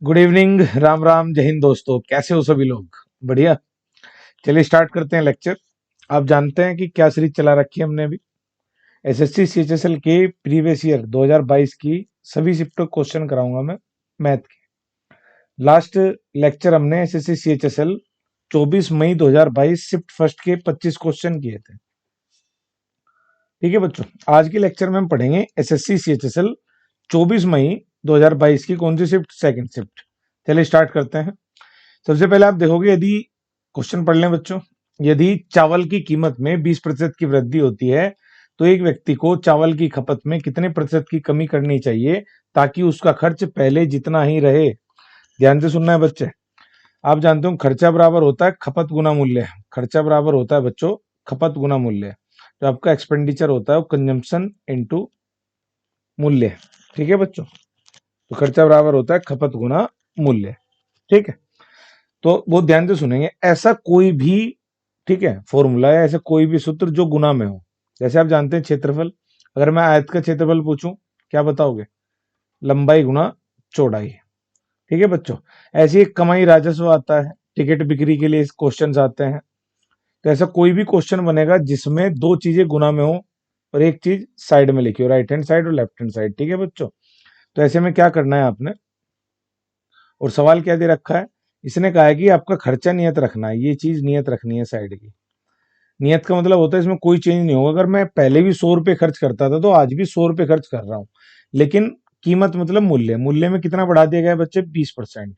Good evening, Ram Ram, जय हिंद दोस्तों। कैसे हो सभी लोग? बढ़िया। चलिए स्टार्ट करते हैं लेक्चर। आप जानते हैं कि क्या सीरीज चला रखी है हमने अभी। एसएससी सीएचएसएल के प्रीवियस ईयर 2022 की सभी शिफ्ट क्वेश्चन कराऊंगा मैं, मैथ के। लास्ट लेक्चर हमने एसएससी सीएचएसएल 24 मई 2022 शिफ्ट फर्स्ट के 25 क्वेश्चन किए थे। ठीक है बच्चों, आज के लेक्चर में हम पढ़ेंगे एसएससी सीएचएसएल 24 मई 2022 की कौन सी शिफ्ट, सेकंड शिफ्ट। चलिए स्टार्ट करते हैं। सबसे पहले आप देखोगे, यदि क्वेश्चन पढ़ लें बच्चों, यदि चावल की कीमत में 20% की वृद्धि होती है तो एक व्यक्ति को चावल की खपत में कितने प्रतिशत की कमी करनी चाहिए ताकि उसका खर्च पहले जितना ही रहे। ध्यान से सुनना है बच्चे। आप जानते हो खर्चा बराबर होता है खपत गुना मूल्य। खर्चा बराबर होता है बच्चों खपत गुना मूल्य। जो आपका एक्सपेंडिचर होता है वो कंजम्पशन इनटू मूल्य। ठीक है बच्चों, तो खर्चा बराबर होता है खपत गुना मूल्य। ठीक है, तो वो ध्यान से सुनेंगे। ऐसा कोई भी, ठीक है, फॉर्मूला है, ऐसा कोई भी सूत्र जो गुना में हो। जैसे आप जानते हैं क्षेत्रफल, अगर मैं आयत का क्षेत्रफल पूछूं क्या बताओगे? लंबाई गुना चौड़ाई। ठीक है बच्चों, ऐसी एक कमाई राजस्व आता है, टिकट बिक्री के लिए क्वेश्चन आते हैं। तो ऐसा कोई भी क्वेश्चन बनेगा जिसमें दो चीजें गुना में हो और एक चीज साइड में लिखी हो, राइट हैंड साइड और लेफ्ट हैंड साइड। ठीक है बच्चों, तो ऐसे में क्या करना है आपने, और सवाल क्या दे रखा है, इसने कहा है कि आपका खर्चा नियत रखना है। ये चीज नियत रखनी है साइड की। नियत का मतलब होता है इसमें कोई चेंज नहीं होगा। अगर मैं पहले भी 100 रुपये खर्च करता था तो आज भी 100 रुपये खर्च कर रहा हूँ, लेकिन कीमत मतलब मूल्य, मूल्य में कितना बढ़ा दिया गया है बच्चे? 20%।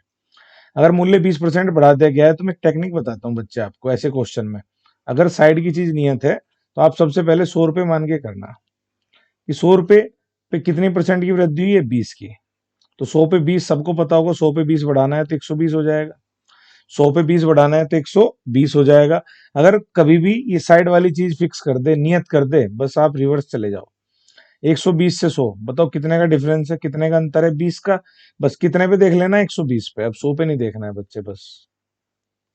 अगर मूल्य 20% बढ़ा दिया गया है तो मैं टेक्निक बताता हूँ बच्चे आपको। ऐसे क्वेश्चन में अगर साइड की चीज नियत है तो आप सबसे पहले 100 रुपये मान के करना कि 100 रुपये पे कितनी परसेंट की वृद्धि हुई है? 20 की। तो 100 पे 20 सबको पता होगा, 100 पे 20 बढ़ाना है तो 120 हो जाएगा। 100 पे 20 बढ़ाना है तो 120 हो जाएगा। अगर कभी भी ये साइड वाली चीज फिक्स कर दे, नियत कर दे, बस आप रिवर्स चले जाओ। 120 से 100 बताओ कितने का डिफरेंस है, कितने का अंतर है? 20 का। बस कितने पे देख लेना है? 120 पे। अब 100 पे नहीं देखना है बच्चे, बस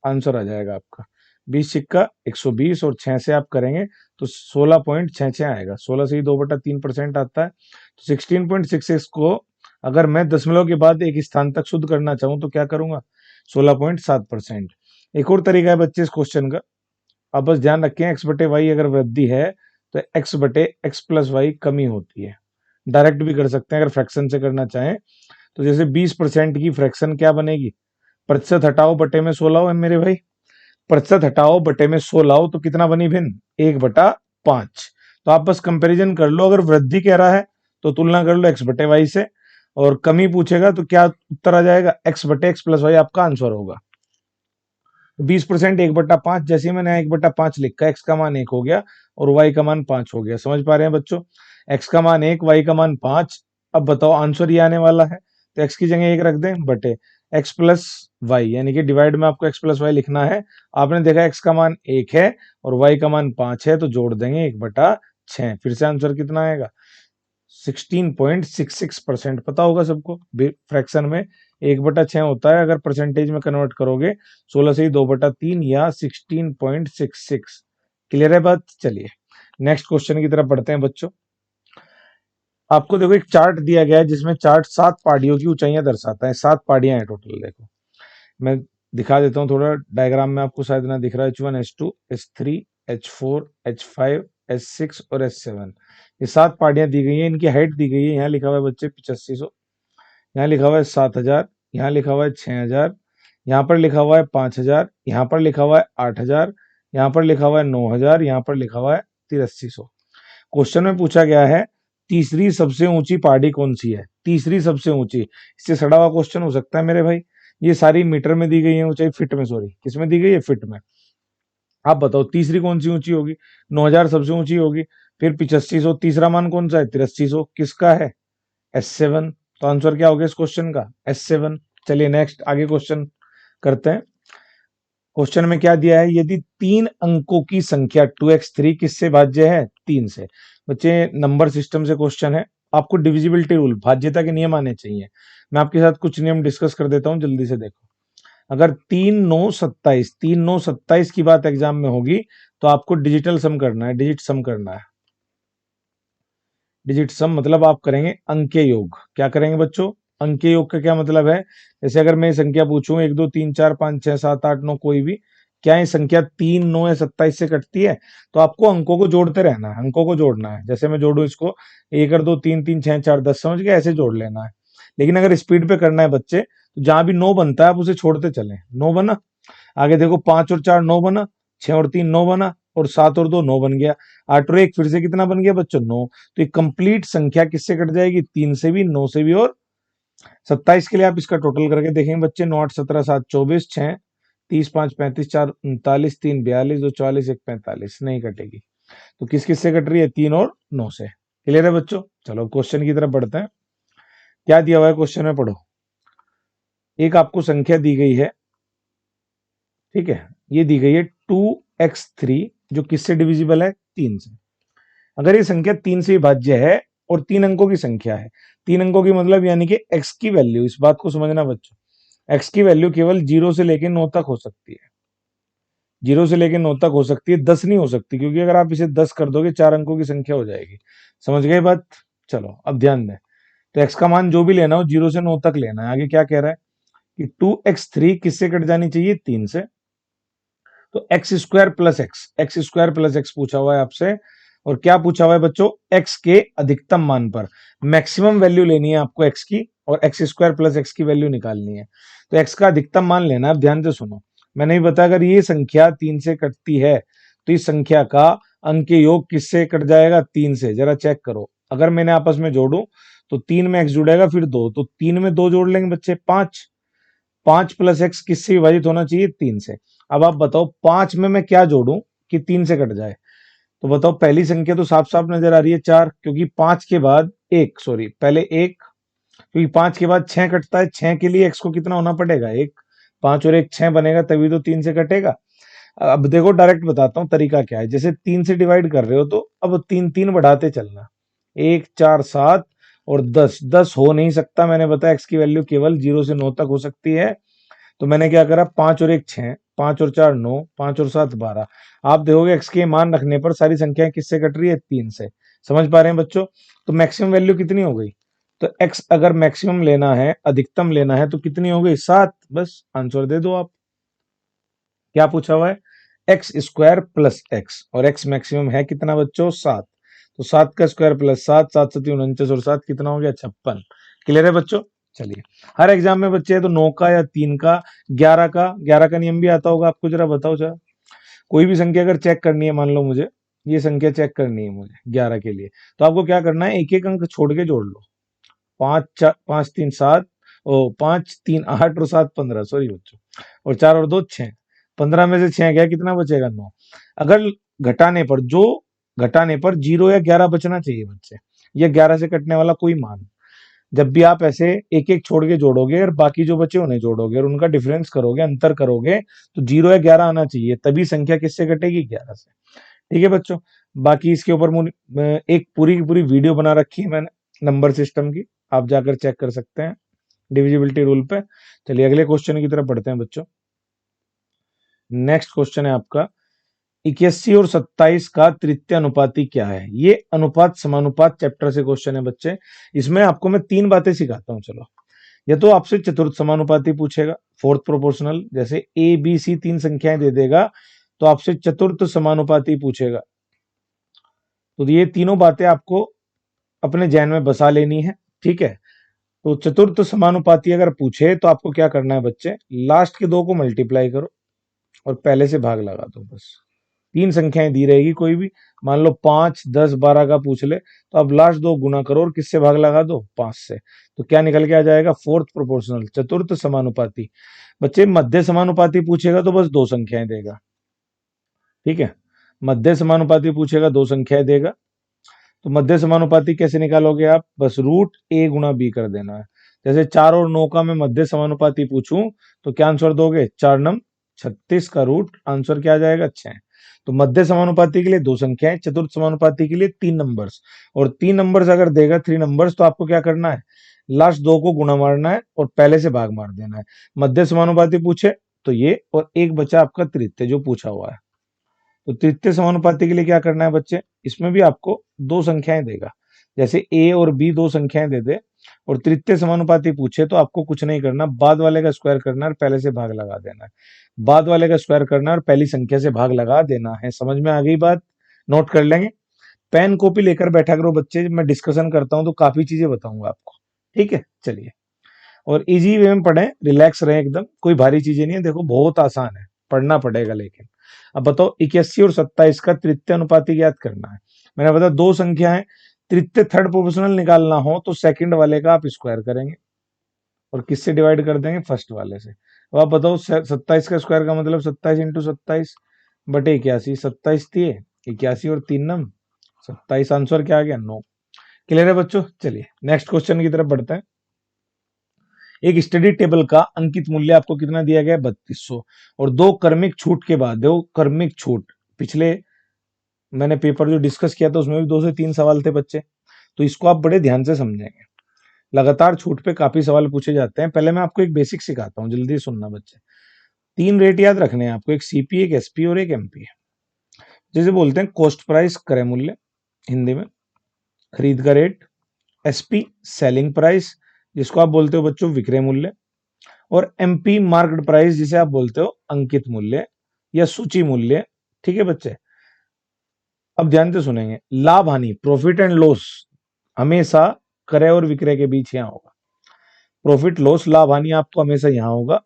आंसर आ जाएगा आपका 20 सिक्का 120, और 6 से आप करेंगे तो 16.66 आएगा। 16 से ही 2/3% आता है, तो 16.66 को अगर मैं दशमलव के बाद एक स्थान तक शुद्ध करना चाहूं तो क्या करूंगा? 16.7%। एक और तरीका है बच्चे इस क्वेश्चन का, आप बस ध्यान रखें, एक्स बटे वाई अगर वृद्धि है तो एक्स बटे एक्स प्लस वाई कमी होती है। डायरेक्ट भी कर सकते हैं अगर फ्रैक्शन से करना चाहें तो। जैसे 20% की फ्रैक्शन क्या बनेगी? प्रतिशत हटाओ बटे में 16 है मेरे भाई। प्रतिशत हटाओ बटे में 16 तो कितना बनी भिन्न? 1/5। तो आप बस कंपैरिजन कर लो, अगर वृद्धि कह रहा है तो तुलना कर लो एक्स बटे वाई से, और कमी पूछेगा तो क्या उत्तर आ जाएगा? एक्स बटे एक्स प्लस वाई आपका आंसर होगा। 20% 1/5, जैसे ही मैंने 1/5 लिखा, एक्स का मान 1 हो गया और वाई का मान 5 हो गया। समझ पा रहे हैं बच्चों? एक्स का मान 1, वाई का मान 5। अब बताओ आंसर ये आने वाला है, तो एक्स की जगह 1 रख दें बटे एक्स प्लस वाई, यानी कि डिवाइड में आपको एक्स प्लस वाई लिखना है। आपने देखा एक्स का मान 1 है और वाई का मान 5 है, तो जोड़ देंगे 1/6। फिर से आंसर कितना आएगा? 16.66%। पता होगा सबको, फ्रैक्शन में 1/6 होता है, अगर परसेंटेज में कन्वर्ट करोगे 16 से ही 2/3 या 16.66। क्लियर है बात? चलिए नेक्स्ट क्वेश्चन की तरफ बढ़ते हैं बच्चों। आपको देखो एक चार्ट दिया गया है जिसमें चार्ट 7 पहाड़ियों की ऊंचाइयां दर्शाता है। 7 पहाड़ियां हैं टोटल। देखो मैं दिखा देता हूँ थोड़ा डायग्राम में, आपको शायद ना दिख रहा है। H1 H2 H3 H4 H5 H6 और H7, ये 7 पहाड़ियां दी गई हैं। इनकी हाइट दी गई है, यहाँ लिखा हुआ है बच्चे 8500, यहाँ लिखा हुआ है 7000, यहाँ लिखा हुआ है 6000, यहाँ पर लिखा हुआ है 5000, यहाँ पर लिखा हुआ है 8000, यहाँ पर लिखा हुआ है 9000, यहाँ पर लिखा हुआ है 8300। क्वेश्चन में पूछा गया है तीसरी सबसे ऊंची पहाड़ी कौन सी है? तीसरी सबसे ऊंची, इससे सड़ा हुआ क्वेश्चन हो सकता है मेरे भाई। ये सारी मीटर में दी गई है ऊंचाई, फिट में, सॉरी किसमें दी गई है? फिट में। आप बताओ तीसरी कौन सी ऊंची होगी? 9000 सबसे ऊंची होगी, फिर 8500, तीसरा मान कौन सा है? 8300, किसका है? S7। तो आंसर क्या हो गया इस क्वेश्चन का? S7। चलिए नेक्स्ट आगे क्वेश्चन करते हैं। क्वेश्चन में क्या दिया है, यदि 3 अंकों की संख्या 2x3 किससे भाज्य है? 3 से। बच्चे नंबर सिस्टम से क्वेश्चन है, आपको डिविजिबिलिटी रूल, भाज्यता के नियम आने चाहिए। मैं आपके साथ कुछ नियम डिस्कस कर देता हूं, जल्दी से देखो। अगर 3 9 27, 3 9 27 की बात एग्जाम में होगी तो आपको डिजिटल सम करना है, डिजिट सम करना है। डिजिट सम मतलब आप करेंगे अंक के योग। क्या करेंगे बच्चों? अंक योग का क्या मतलब है? जैसे अगर मैं संख्या पूछूं 1 2 3 4 5 6 7 8 9 कोई भी, क्या ये संख्या 3 9 या 27 से कटती है? तो आपको अंकों को जोड़ते रहना है, अंकों को जोड़ना है। जैसे मैं जोड़ू इसको 1 और 2 3 3 6 4 10, समझ गए? ऐसे जोड़ लेना है। लेकिन अगर स्पीड पे करना है बच्चे, तो जहां भी 9 बनता है आप उसे छोड़ते चलें। 9 बना, आगे देखो 5 और 4 9 बना, 6 और 3 9 बना, और 7 और 2 9 बन गया, 8 और 1 फिर से कितना बन गया बच्चों? 9। तो ये कंप्लीट संख्या किससे कट जाएगी? 3 से भी, 9 से भी, और 27 के लिए आप इसका टोटल करके देखेंगे बच्चे। 9 8 17 7 24, 6 30 5 35 4 39, 3 42, 2 44, 1 45, नहीं कटेगी। तो किस किस से कट रही है? 3 और 9 से। क्लियर है बच्चों? चलो क्वेश्चन की तरफ बढ़ते हैं। क्या दिया हुआ है क्वेश्चन में, पढ़ो। एक आपको संख्या दी गई है, ठीक है, ये दी गई है 2x3, जो किससे डिविजिबल है? 3 से। अगर ये संख्या 3 से विभाज्य है और 3 अंकों की संख्या है, 3 अंकों की मतलब यानी कि x की वैल्यू, इस बात को समझना बच्चों, x की वैल्यू केवल 0 से लेकर 9 तक हो सकती है। 0 से लेकर 9 तक हो सकती है, 10 नहीं हो सकती, क्योंकि अगर आप इसे 10 कर दोगे 4 अंकों की संख्या हो जाएगी। समझ गए बात? चलो अब ध्यान दें। तो x का मान जो भी लेना हो 0 से 9 तक लेना है। आगे क्या कह रहा है कि 2x3 किससे कट जानी चाहिए? 3 से। तो एक्स स्क्वायर प्लस एक्स पूछा हुआ है आपसे। और क्या पूछा हुआ है बच्चों? एक्स के अधिकतम मान पर मैक्सिमम वैल्यू लेनी है आपको एक्स की, और एक्स स्क्वायर प्लस एक्स की वैल्यू निकालनी है। तो एक्स का अधिकतम मान लेना है। अब ध्यान से सुनो, मैंने भी बताया अगर ये संख्या 3 से कटती है, तो इस संख्या का अंक योग किससे कट जाएगा? 3 से। जरा चेक करो, अगर मैंने आपस में जोड़ू तो 3 में एक्स जुड़ेगा, फिर 2, तो 3 में 2 जोड़ लेंगे बच्चे, 5। 5 प्लस एक्स किससे विभाजित होना चाहिए? 3 से। अब आप बताओ 5 में मैं क्या जोड़ूं कि 3 से कट जाए? तो बताओ, पहली संख्या तो साफ साफ नजर आ रही है 4, क्योंकि 5 के बाद एक, सॉरी पहले एक, क्योंकि 5 के बाद 6 कटता है, 6 के लिए एक्स को कितना होना पड़ेगा? 1। 5 और 1 6 बनेगा, तभी तो 3 से कटेगा। अब देखो डायरेक्ट बताता हूँ तरीका क्या है। जैसे 3 से डिवाइड कर रहे हो तो अब 3 3 बढ़ाते चलना, 1 4 7 और 10, 10 हो नहीं सकता, मैंने बताया एक्स की वैल्यू केवल 0 से 9 तक हो सकती है। तो मैंने क्या करा, 5 और 1 6, 5 और 4 9, 5 और 7 12। आप देखोगे एक्स के मान रखने पर सारी संख्याएं किससे कट रही है? 3 से। समझ पा रहे हैं बच्चों? तो मैक्सिमम वैल्यू कितनी हो गई? तो एक्स अगर मैक्सिमम लेना है, अधिकतम लेना है, तो कितनी हो गई? 7। बस आंसर दे दो आप। क्या पूछा हुआ है? एक्स स्क्वायर प्लस एक्स, और एक्स मैक्सिमम है कितना बच्चों? 7। तो 7 का स्क्वायर प्लस 7, 7 7 49, और 7 कितना हो गया? 56। क्लियर है बच्चों? चलिए, हर एग्जाम में बच्चे तो 9 का या 3 का, 11 का नियम भी आता होगा आपको। जरा बताओ, जरा कोई भी संख्या अगर चेक करनी है, मान लो मुझे ये संख्या चेक करनी है मुझे 11 के लिए, तो आपको क्या करना है? एक एक अंक छोड़ के जोड़ लो। 5 3 7, ओ 5 3 8 और 7 15, सॉरी बच्चों, और 4 और 2 6। 15 में से 6 गया, कितना बचेगा? 9। अगर घटाने पर, जो घटाने पर 0 या 11 बचना चाहिए बच्चे, या 11 से कटने वाला कोई मान। जब भी आप ऐसे एक एक छोड़ के जोड़ोगे और बाकी जो बचे उन्हें जोड़ोगे और उनका डिफरेंस करोगे, अंतर करोगे, तो 0 या 11 आना चाहिए, तभी संख्या किससे कटेगी? 11 से। ठीक है बच्चों? बाकी इसके ऊपर एक पूरी की पूरी वीडियो बना रखी है मैंने नंबर सिस्टम की, आप जाकर चेक कर सकते हैं डिविजिबिलिटी रूल पे। चलिए अगले क्वेश्चन की तरफ बढ़ते हैं बच्चों। नेक्स्ट क्वेश्चन है आपका, 81 और 27 का तृतीय अनुपाती क्या है? ये अनुपात समानुपात चैप्टर से क्वेश्चन है बच्चे। इसमें आपको मैं 3 बातें सिखाता हूं। चलो, या तो आपसे चतुर्थ समानुपाती पूछेगा, फोर्थ प्रोपोर्शनल, जैसे ए बी सी 3 संख्याएं दे देगा, तो आपसे चतुर्थ समानुपाती पूछेगा। तो ये तीनों बातें आपको अपने जहन में बसा लेनी है, ठीक है? तो चतुर्थ समानुपाती अगर पूछे तो आपको क्या करना है बच्चे? लास्ट के 2 को मल्टीप्लाई करो और पहले से भाग लगा दो। बस 3 संख्याएं दी रहेगी कोई भी, मान लो 5 10 12 का पूछ ले, तो अब लास्ट 2 गुना करो और किससे भाग लगा दो? 5 से। तो क्या निकल के आ जाएगा? फोर्थ प्रोपोर्शनल, चतुर्थ समानुपाती। बच्चे मध्य समानुपाती पूछेगा तो बस 2 संख्याएं देगा, ठीक है? मध्य समानुपाती पूछेगा 2 संख्याएं देगा। तो मध्य समानुपाती कैसे निकालोगे आप? बस रूट ए गुना बी कर देना है। जैसे 4 और 9 का मैं मध्य समानुपाती पूछूं तो क्या आंसर दोगे? 4 नम 36 का रूट, आंसर क्या आ जाएगा? 6। तो मध्य समानुपाती के लिए 2 संख्याएं, चतुर्थ समानुपाती के लिए 3 नंबर्स, और 3 नंबर्स अगर देगा 3 नंबर्स, तो आपको क्या करना है? लास्ट 2 को गुणा मारना है और पहले से भाग मार देना है। मध्य समानुपाती पूछे तो ये, और एक बचा आपका तृतीय जो पूछा हुआ है। तो तृतीय समानुपाती के लिए क्या करना है बच्चे? इसमें भी आपको 2 संख्याएं देगा, जैसे ए और बी 2 संख्याएं दे दे, और तृतीय समानुपाती पूछे तो आपको कुछ नहीं करना, बाद वाले का स्क्वायर करना और पहले से भाग लगा देना है। बाद वाले का स्क्वायर करना और पहली संख्या से भाग लगा देना है। समझ में आ गई बात? नोट कर लेंगे। पेन कॉपी लेकर बैठा करो बच्चे, मैं डिस्कशन करता हूं तो काफी चीजें बताऊंगा आपको। ठीक है, चलिए। और इजी वे में पढ़ें, रिलैक्स रहें एकदम, कोई भारी चीजें नहीं है। देखो बहुत आसान है, पढ़ना पड़ेगा लेकिन। अब बताओ 81 और 27 का तृतीय अनुपाती ज्ञात करना है। मैंने बताया दो संख्या है, तृतीय थर्ड प्रोपोर्शनल निकालना हो तो सेकंड वाले का आप स्क्वायर करेंगे और किससे डिवाइड कर देंगे? फर्स्ट वाले से। अब आप बताओ 27 का स्क्वायर का मतलब 27 इंटू 27 बटे 81। 27 दिए 81 और 3 नम 27, आंसर क्या आ गया? 9। क्लियर है बच्चों? चलिए नेक्स्ट क्वेश्चन की तरफ बढ़ते हैं। एक स्टडी टेबल का अंकित मूल्य आपको कितना दिया गया है? 3200। और दो क्रमिक छूट के बाद, दो क्रमिक छूट, पिछले मैंने पेपर जो डिस्कस किया था उसमें भी 2 से 3 सवाल थे बच्चे, तो इसको आप बड़े ध्यान से समझेंगे। लगातार छूट पे काफी सवाल पूछे जाते हैं। पहले मैं आपको एक बेसिक सिखाता हूँ, जल्दी सुनना बच्चे। 3 रेट याद रखने हैं आपको, एक सीपी, एक एसपी और एक एमपी। जैसे बोलते हैं कॉस्ट प्राइस, क्रय मूल्य हिंदी में, खरीद का रेट। एसपी सेलिंग प्राइस, जिसको आप बोलते हो बच्चों विक्रय मूल्य। और एमपी मार्केट प्राइस, जिसे आप बोलते हो अंकित मूल्य या सूची मूल्य। ठीक है बच्चे, अब ध्यान से सुनेंगे। लाभ हानि, प्रॉफिट एंड लॉस, हमेशा क्रय और विक्रय के बीच यहां होगा। प्रॉफिट लॉस लाभ हानि आपको हमेशा यहां होगा।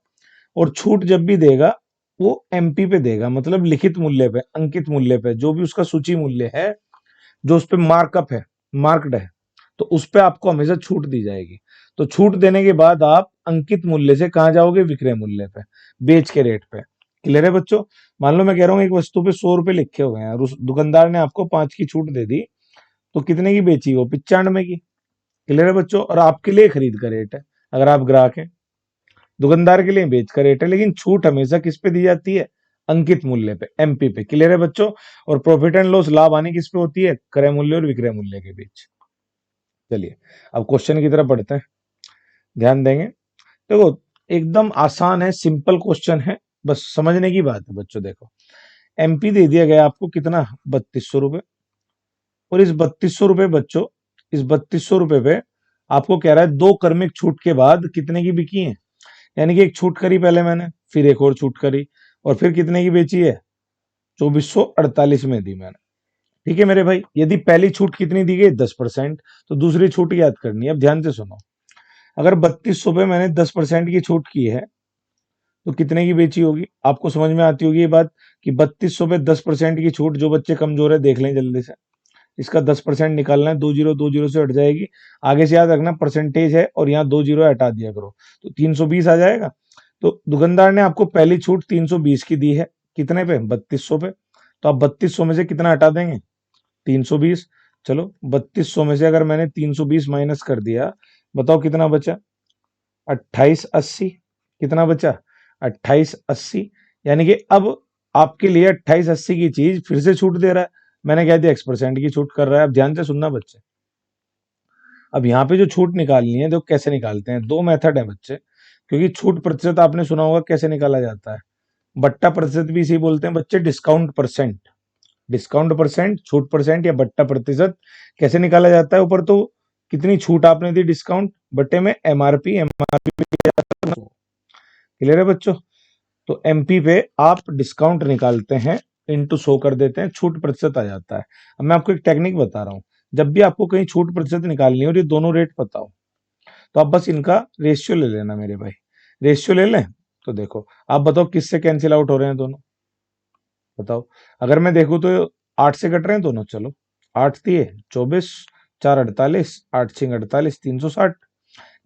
और छूट जब भी देगा वो एमपी पे देगा, मतलब लिखित मूल्य पे, अंकित मूल्य पे, जो भी उसका सूची मूल्य है, जो उस पे मार्कअप है, मार्क्ड है, तो उस पे आपको हमेशा छूट दी जाएगी। तो छूट देने के बाद आप अंकित मूल्य से कहां जाओगे? विक्रय मूल्य पे, बेच के रेट पे। क्लियर है बच्चों? मान लो मैं कह रहा हूँ एक वस्तु पे 100 रुपए लिखे हुए हैं और उस दुकानदार ने आपको 5 की छूट दे दी, तो कितने की बेची? वो 95 की। क्लियर है बच्चों? और आपके लिए खरीद का रेट है, अगर आप ग्राहक हैं। दुकानदार के लिए बेच का रेट है, लेकिन छूट हमेशा किस पे दी जाती है? अंकित मूल्य पे, एमपी पे। क्लियर है बच्चों? और प्रॉफिट एंड लॉस लाभ हानि किस पे होती है? क्रय मूल्य और विक्रय मूल्य के बीच। चलिए अब क्वेश्चन की तरफ बढ़ते हैं, ध्यान देंगे। देखो एकदम आसान है, सिंपल क्वेश्चन है, बस समझने की बात है बच्चों। देखो एमपी दे दिया गया आपको कितना? 3200 रुपए। और इस 3200 रुपए बच्चों, इस 3200 रुपए पे आपको कह रहा है दो क्रमिक छूट के बाद कितने की बिकी है? यानी कि एक छूट करी पहले मैंने, फिर एक और छूट करी, और फिर कितने की बेची है? 2448 में दी मैंने। ठीक है मेरे भाई, यदि पहली छूट कितनी दी गई? 10%, तो दूसरी छूट याद करनी है। अब ध्यान से सुनो, अगर 3200 पे मैंने 10% की छूट की है तो कितने की बेची होगी? आपको समझ में आती होगी ये बात कि 3200 पे 10% की छूट, जो बच्चे कमजोर है देख लें जल्दी से। इसका 10% निकालना है, 2 जीरो से हट जाएगी, आगे से याद रखना परसेंटेज है और यहाँ 2 जीरो हटा दिया करो, तो 320 आ जाएगा। तो दुकानदार ने आपको पहली छूट 320 की दी है, कितने पे? 3200 पे। तो आप 3200 में से कितना हटा देंगे? 320। चलो 3200 में से अगर मैंने 320 माइनस कर दिया, बताओ कितना बचा? 2880। कितना बचा? 2880। यानी कि अब आपके लिए 2880 की चीज फिर से छूट दे रहा है। मैंने कह दिया X% की छूट कर रहा है। अब ध्यान से सुनना बच्चे, अब यहाँ पे जो छूट निकालनी है, तो कैसे निकालते हैं? दो मेथड है बच्चे, क्योंकि छूट प्रतिशत आपने सुना होगा कैसे निकाला जाता है। बट्टा प्रतिशत भी इसी बोलते हैं बच्चे, डिस्काउंट परसेंट। डिस्काउंट परसेंट, छूट परसेंट या बट्टा प्रतिशत कैसे निकाला जाता है? ऊपर तो कितनी छूट आपने दी डिस्काउंट, बट्टे में एमआरपी। एमआरपी क्लियर है बच्चों? तो एमपी पे आप डिस्काउंट निकालते हैं, इंटू 100 कर देते हैं, छूट प्रतिशत आ जाता है। अब मैं आपको एक टेक्निक बता रहा हूं, जब भी आपको कहीं छूट प्रतिशत निकालनी हो और ये दोनों रेट पता हो, तो आप बस इनका रेशियो ले लेना मेरे भाई। रेशियो ले लें तो देखो, आप बताओ किससे कैंसिल आउट हो रहे हैं दोनों? बताओ। अगर मैं देखूं तो 8 से कट रहे हैं दोनों। चलो 8 दिए 24, 4 48, 8 6 48, 360।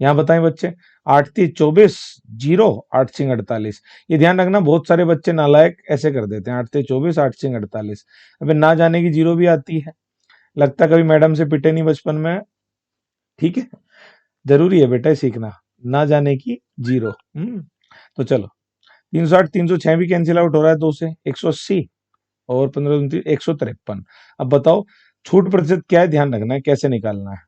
यहाँ बताएं बच्चे, 8 3 24, 0, 8 6 48। ये ध्यान रखना, बहुत सारे बच्चे नालायक ऐसे कर देते हैं, 8 3 24, 8 6 48। अबे ना जाने की जीरो भी आती है, लगता कभी मैडम से पिटे नहीं बचपन में। ठीक है, जरूरी है बेटा सीखना, ना जाने की जीरो। तो चलो 360 306 भी कैंसिल आउट हो रहा है, 2 से 180 और 15 153। अब बताओ छूट प्रतिशत क्या है, ध्यान रखना है कैसे निकालना है।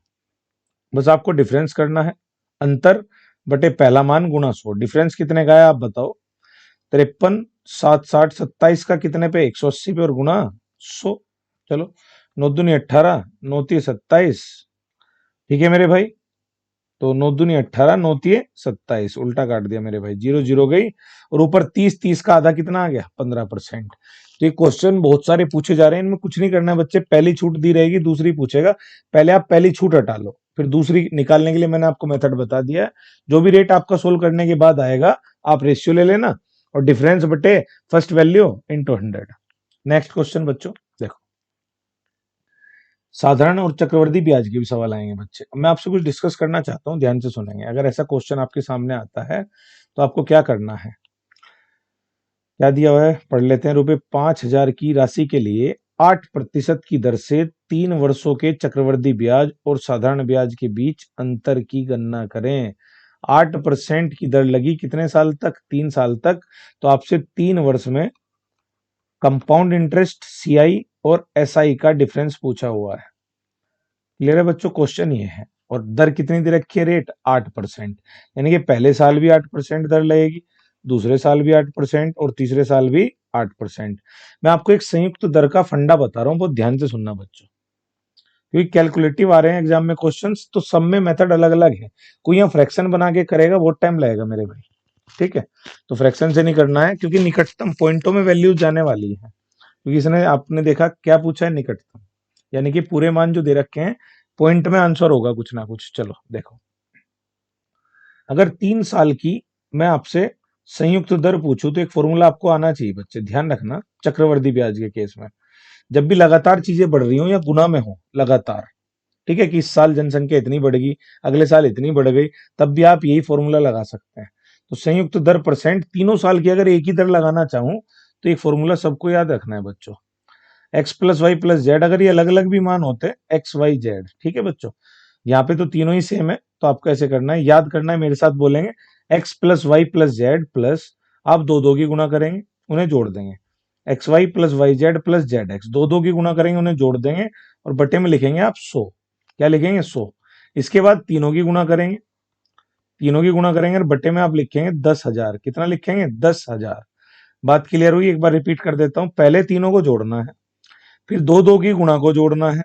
बस आपको डिफरेंस करना है, अंतर बटे पहला मान गुणा 100। डिफरेंस कितने का है आप बताओ? 53 7 60 27 का कितने पे? 180 पे, और गुणा 100। चलो 9 दूनी 18, 9 तीय 27। ठीक है मेरे भाई, तो 9 दूनी 18, 9 तिये 27, उल्टा काट दिया मेरे भाई, 0 0 गई और ऊपर 30, 30 का आधा कितना आ गया 15%। तो ये क्वेश्चन बहुत सारे पूछे जा रहे हैं, इनमें कुछ नहीं करना है बच्चे, पहली छूट दी रहेगी, दूसरी पूछेगा, पहले आप पहली छूट हटा लो, फिर दूसरी निकालने के लिए मैंने आपको मेथड बता दिया है। जो भी रेट आपका सोल्व करने के बाद आएगा आप रेशियो ले लेना और डिफरेंस बटे first value into 100। Next question बच्चों देखो, साधारण और चक्रवर्ती ब्याज के भी सवाल आएंगे बच्चे। मैं आपसे कुछ डिस्कस करना चाहता हूं, ध्यान से सुनेंगे। अगर ऐसा क्वेश्चन आपके सामने आता है तो आपको क्या करना है, क्या दिया हुआ है पढ़ लेते हैं। रुपए 5,000 की राशि के लिए 8% की दर से 3 वर्षों के चक्रवर्ती ब्याज और साधारण ब्याज के बीच अंतर की गणना करें। 8% की दर लगी कितने साल तक, 3 साल तक। तो आपसे 3 वर्ष में कंपाउंड इंटरेस्ट सीआई और एसआई का डिफरेंस पूछा हुआ है। क्लियर है बच्चों, क्वेश्चन ये है। और दर कितनी दे रखी है, रेट 8%, यानी कि पहले साल भी 8% दर लगेगी, दूसरे साल भी 8% और तीसरे साल भी 8%। मैं आपको एक संयुक्त दर का फंडा बता रहा हूं, बहुत ध्यान से सुनना बच्चों, क्योंकि कैलकुलेटिव आ रहे हैं एग्जाम में क्वेश्चंस, तो सब में मेथड अलग अलग है। कोई यहाँ फ्रैक्शन बना के करेगा, बहुत टाइम लगेगा मेरे भाई, ठीक है। तो फ्रैक्शन से नहीं करना है, क्योंकि निकटतम पॉइंटों में वैल्यूज जाने वाली है। क्योंकि इसने आपने देखा क्या पूछा है, निकटतम, यानी कि पूरे मान जो दे रखे हैं पॉइंट में आंसर होगा कुछ ना कुछ। चलो देखो, अगर 3 साल की मैं आपसे संयुक्त दर पूछूं तो एक फॉर्मूला आपको आना चाहिए बच्चे, ध्यान रखना। चक्रवर्ती ब्याज के केस में जब भी लगातार चीजें बढ़ रही हो या गुना में हो लगातार, ठीक है, कि इस साल जनसंख्या इतनी बढ़ेगी, अगले साल इतनी बढ़ गई, तब भी आप यही फॉर्मूला लगा सकते हैं। तो संयुक्त दर परसेंट, तीनों साल की अगर एक ही दर लगाना चाहूं तो एक फॉर्मूला सबको याद रखना है बच्चों, x plus y plus z. अगर ये अलग अलग भी मान होते एक्स वाई जेड, ठीक है बच्चों, यहाँ पे तो तीनों ही सेम है, तो आपको ऐसे करना है, याद करना है, मेरे साथ बोलेंगे x plus y plus z plus, आप दो दो की गुना करेंगे उन्हें जोड़ देंगे, x y plus y z plus z x, दो दो की गुना करेंगे उन्हें जोड़ देंगे और बटे में लिखेंगे आप 100। क्या लिखेंगे 100। इसके बाद तीनों की गुना करेंगे, तीनों की गुना करेंगे और बटे में आप लिखेंगे 10,000। कितना लिखेंगे 10,000। बात क्लियर हुई, एक बार रिपीट कर देता हूं, पहले तीनों को जोड़ना है, फिर दो दो की गुणा को जोड़ना है,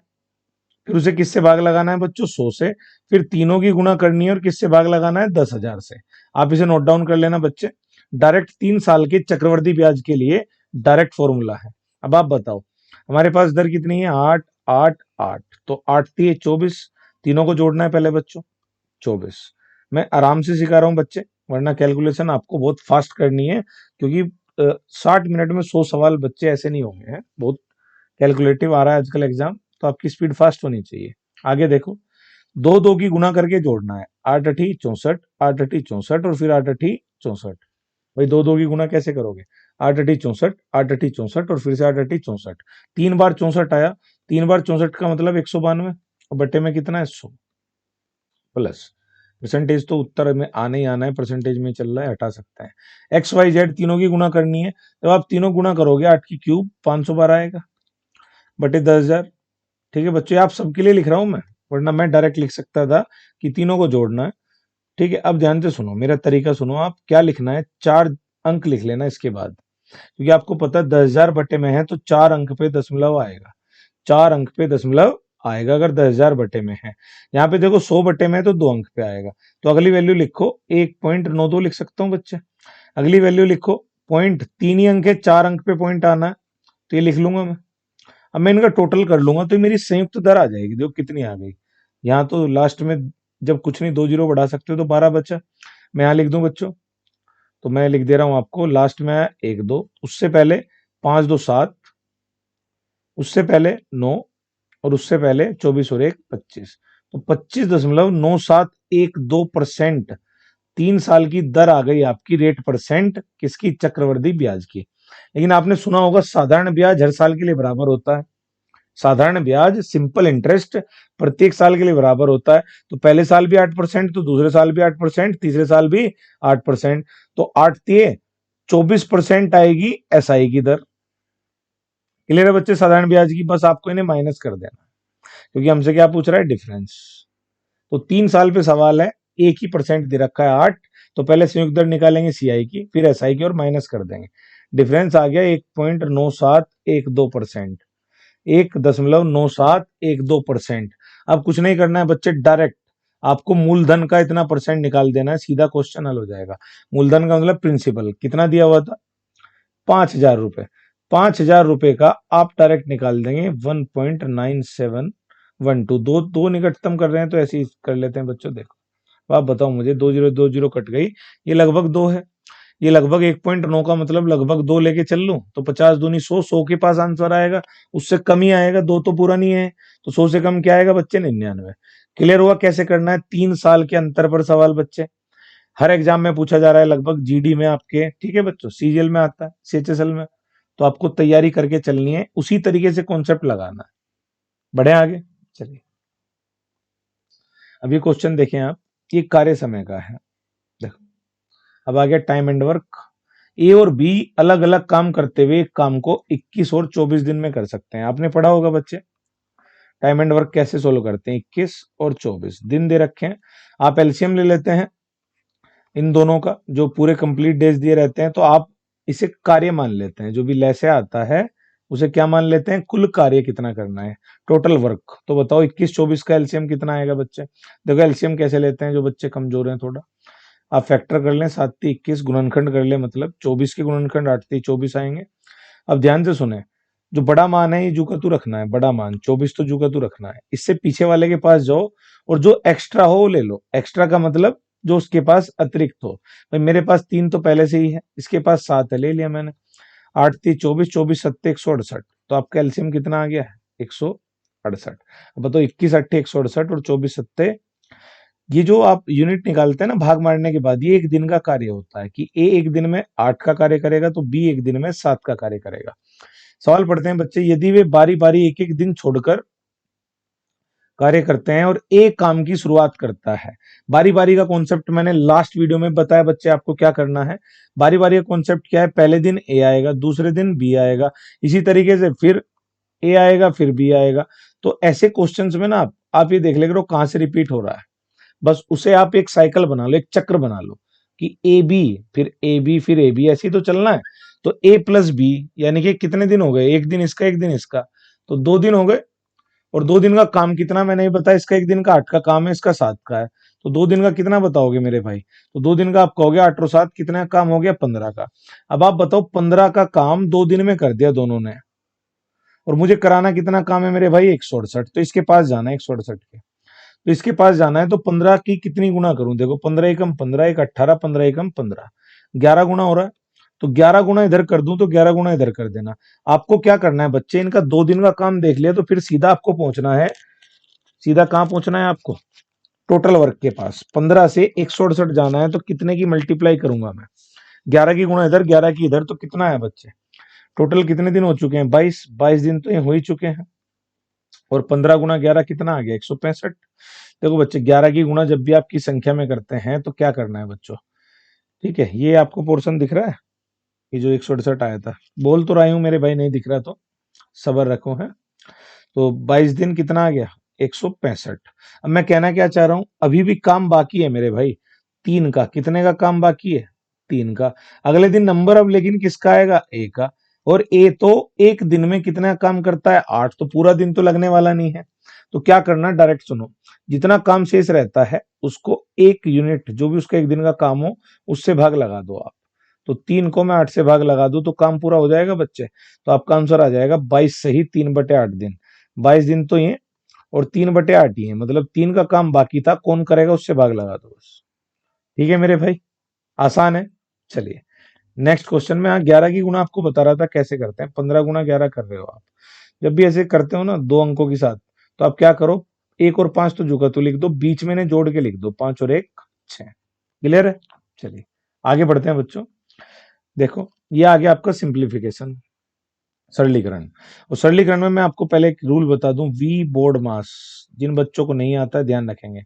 फिर उसे किससे भाग लगाना है बच्चों 100 से, फिर तीनों की गुणा करनी है और किससे भाग लगाना है 10,000 से। आप इसे नोट डाउन कर लेना बच्चे, डायरेक्ट 3 साल के चक्रवर्ती ब्याज के लिए डायरेक्ट फॉर्मूला है। अब आप बताओ हमारे पास दर कितनी है 8 8 8, तो 8 3 24, तीनों को जोड़ना है पहले बच्चों 24। मैं आराम से सिखा रहा हूं बच्चे, वरना कैलकुलेशन आपको बहुत फास्ट करनी है, क्योंकि 60 मिनट में 100 सवाल बच्चे ऐसे नहीं होंगे हैं, बहुत कैलकुलेटिव आ रहा है आजकल एग्जाम, तो आपकी स्पीड फास्ट होनी चाहिए। आगे देखो, दो दो की गुना करके जोड़ना है, 8 अठी 64, 8 अठी 64 और फिर 8 अठी 64। भाई दो दो की गुना कैसे करोगे, 8 अठी 64, 8 अठी 64 और फिर से 8 अठी 64, 3 बार 64 आया, 3 बार 64 का मतलब 192 और बट्टे में कितना है 100 प्लस परसेंटेज, तो उत्तर में आने ही आना है, परसेंटेज में चल रहा है, हटा सकते हैं। एक्स वाई जेड तीनों की गुना करनी है, जब आप तीनों गुना करोगे 8 की क्यूब 500 बार आएगा बटे 10,000। ठीक है बच्चों, आप सबके लिए लिख रहा हूं मैं, वरना मैं डायरेक्ट लिख सकता था कि तीनों को जोड़ना है। ठीक है, अब ध्यान से सुनो, मेरा तरीका सुनो, आप क्या लिखना है 4 अंक लिख लेना इसके बाद, क्योंकि आपको पता है 10,000 बटे में है तो 4 अंक पे दशमलव आएगा, 4 अंक पे दशमलव आएगा अगर 10,000 बटे में है। यहाँ पे देखो 100 बटे में है तो 2 अंक पे आएगा, तो अगली वैल्यू लिखो 1.92 लिख सकता हूँ बच्चे। अगली वैल्यू लिखो पॉइंट, 3 ही अंक है, 4 अंक पे पॉइंट आना है, तो ये लिख लूंगा मैं। अब मैं इनका टोटल कर लूंगा तो मेरी संयुक्त दर आ जाएगी, देखो कितनी आ गई। यहाँ तो लास्ट में जब कुछ नहीं 2 जीरो बढ़ा सकते हो तो 12 बचा, मैं यहाँ लिख दूं बच्चों, तो मैं लिख दे रहा हूं आपको, लास्ट में 1 2, उससे पहले 5 2 7, उससे पहले 9 और उससे पहले 24 और 1 25, तो 25.9712%, 3 साल की दर आ गई आपकी, रेट परसेंट किसकी, चक्रवर्ती ब्याज की। लेकिन आपने सुना होगा साधारण ब्याज हर साल के लिए बराबर होता है, साधारण ब्याज सिंपल इंटरेस्ट प्रत्येक साल के लिए बराबर होता है, तो पहले साल भी 8%, तो दूसरे साल भी 8%, तीसरे साल भी 8%, तो 8 तिये 24% आएगी एसआई की दर। क्लियर है बच्चे, साधारण ब्याज की, बस आपको इन्हें माइनस कर देना, क्योंकि हमसे क्या पूछ रहा है, डिफरेंस। तो 3 साल पे सवाल है, एक ही परसेंट दे रखा है 8, तो पहले संयुक्त दर निकालेंगे सीआई की, फिर एसआई की और माइनस कर देंगे, डिफरेंस आ गया 1.9712%, 1.9712%। अब कुछ नहीं करना है बच्चे, डायरेक्ट आपको मूलधन का इतना परसेंट निकाल देना है, सीधा क्वेश्चन हल हो जाएगा। मूलधन का मतलब प्रिंसिपल कितना दिया हुआ था, 5,000 रुपए। 5,000 रुपए का आप डायरेक्ट निकाल देंगे 1.9712। दो दो निकटतम कर रहे हैं तो ऐसे ही कर लेते हैं बच्चों। देखो आप बताओ मुझे, 2 0 कट गई, ये लगभग 2 है, ये लगभग 1.9 का मतलब लगभग 2 लेके चल लूं तो 50 दूनी 100, 100 के पास आंसर आएगा, उससे कम ही आएगा, 2 तो पूरा नहीं है, तो 100 से कम क्या आएगा बच्चे, 99। क्लियर हुआ कैसे करना है, 3 साल के अंतर पर सवाल बच्चे, हर एग्जाम में पूछा जा रहा है लगभग, जीडी में आपके, ठीक है बच्चों, सीजीएल में आता है, सीएचएसएल में, तो आपको तैयारी करके चलनी है, उसी तरीके से कॉन्सेप्ट लगाना है। बढ़े आगे, चलिए अब ये क्वेश्चन देखें आप, ये कार्य समय का है। देखो अब आ गया टाइम एंड वर्क। ए और बी अलग अलग काम करते हुए एक काम को 21 और 24 दिन में कर सकते हैं। आपने पढ़ा होगा बच्चे टाइम एंड वर्क कैसे सोल्व करते हैं, 21 और 24 दिन दे रखे हैं, आप एलसीएम ले लेते हैं इन दोनों का, जो पूरे कंप्लीट डेज दिए रहते हैं, तो आप इसे कार्य मान लेते हैं, जो भी लैसे आता है उसे क्या मान लेते हैं, कुल कार्य कितना करना है, टोटल वर्क। तो बताओ 21-24 का एलसीएम कितना आएगा बच्चे। देखो एलसीएम कैसे लेते हैं, जो बच्चे कमजोर हैं थोड़ा, आप फैक्टर कर लें, 7×3 = 21, गुणनखंड कर लें, मतलब 24 के गुणनखंड 8×3 = 24 आएंगे। अब ध्यान से सुने, जो बड़ा मान है ये जू का तू रखना है, बड़ा मान 24 तो जू का तू रखना है, इससे पीछे वाले के पास जाओ और जो एक्स्ट्रा हो वो ले लो। एक्स्ट्रा का मतलब जो उसके पास अतिरिक्त हो, भाई मेरे पास 3 तो पहले से ही है, इसके पास 7 है, ले लिया मैंने। 8×3 = 24, 24×7 = 168, तो आपका एलसीएम कितना आ गया है, 168। अब बताओ 21×8 = 168 और 24×7, ये जो आप यूनिट निकालते हैं ना भाग मारने के बाद, ये एक दिन का कार्य होता है कि ए एक दिन में 8 का कार्य करेगा तो बी एक दिन में 7 का कार्य करेगा। सवाल पढ़ते हैं बच्चे, यदि वे बारी बारी एक एक दिन छोड़कर कार्य करते हैं और एक काम की शुरुआत करता है, बारी बारी का कॉन्सेप्ट मैंने लास्ट वीडियो में बताया बच्चे आपको क्या करना है। बारी बारी का कॉन्सेप्ट क्या है, पहले दिन ए आएगा, दूसरे दिन बी आएगा, इसी तरीके से फिर ए आएगा, फिर बी आएगा। तो ऐसे क्वेश्चंस में ना आप ये देख लेकर कहां से रिपीट हो रहा है, बस उसे आप एक साइकिल बना लो, एक चक्र बना लो कि ए बी फिर ए बी फिर ए बी, ऐसे ही तो चलना है। तो ए प्लस बी यानी कि कितने दिन हो गए, एक दिन इसका एक दिन इसका, तो 2 दिन हो गए। और 2 दिन का काम कितना मैंने ही बताया, इसका एक दिन का 8 का काम है, इसका 7 का है, तो 2 दिन का कितना बताओगे मेरे भाई, तो 2 दिन का आपका हो गया 8 और 7, कितना काम हो गया, 15 का। अब आप बताओ 15 का काम 2 दिन में कर दिया दोनों ने, और मुझे कराना कितना काम है मेरे भाई, 168, तो इसके पास जाना है 168 के, तो इसके पास जाना है, तो 15 की कितनी गुना करूं, देखो 15 एकम 15, एक 18, 15 एकम 15, 11 गुना हो रहा है, तो 11 गुना इधर कर दूं तो 11 गुना इधर कर देना। आपको क्या करना है बच्चे, इनका 2 दिन का काम देख लिया तो फिर सीधा आपको पहुंचना है, सीधा कहां पहुंचना है आपको, टोटल वर्क के पास। 15 से 168 जाना है तो कितने की मल्टीप्लाई करूंगा मैं, 11 की गुना इधर 11 की इधर, तो कितना है बच्चे, टोटल कितने दिन हो चुके हैं, 22। 22 दिन तो ये हो ही चुके हैं, और 15 × 11 कितना आ गया, 165। देखो बच्चे 11 की गुणा जब भी आपकी संख्या में करते हैं तो क्या करना है बच्चों, ठीक है, ये आपको पोर्शन दिख रहा है, ये जो 168 आया था, बोल तो रही हूं मेरे भाई, नहीं दिख रहा तो सबर रखो है। तो 22 दिन कितना आ गया, 165। अब मैं कहना क्या चाह रहा हूं, अभी भी काम बाकी है मेरे भाई, 3 का, कितने का काम बाकी है, 3 का। अगले दिन नंबर अब लेकिन किसका आएगा, ए का, और ए तो एक दिन में कितना काम करता है, 8, तो पूरा दिन तो लगने वाला नहीं है। तो क्या करना, डायरेक्ट सुनो, जितना काम शेष रहता है उसको एक यूनिट, जो भी उसका एक दिन का काम हो, उससे भाग लगा दो आप। तो 3 को मैं 8 से भाग लगा दूं तो काम पूरा हो जाएगा बच्चे, तो आपका आंसर आ जाएगा 22 सही 3/8 दिन। 22 दिन तो ये, और 3/8 ही है, मतलब 3 का काम बाकी था, कौन करेगा उससे भाग लगा दो बस। ठीक है मेरे भाई, आसान है। चलिए नेक्स्ट क्वेश्चन में, 11 की गुणा आपको बता रहा था कैसे करते हैं, 15 × 11 कर रहे हो आप। जब भी ऐसे करते हो ना 2 अंकों के साथ, तो आप क्या करो, 1 और 5 तो जुगा तो लिख दो, बीच में ने जोड़ के लिख दो, 5 और 1 6। क्लियर है, चलिए आगे बढ़ते हैं बच्चों। देखो ये आ गया आपका सिंप्लीफिकेशन, सरलीकरण। और सरलीकरण में मैं आपको पहले एक रूल बता दूं, वी बोर्ड मास, जिन बच्चों को नहीं आता है ध्यान रखेंगे।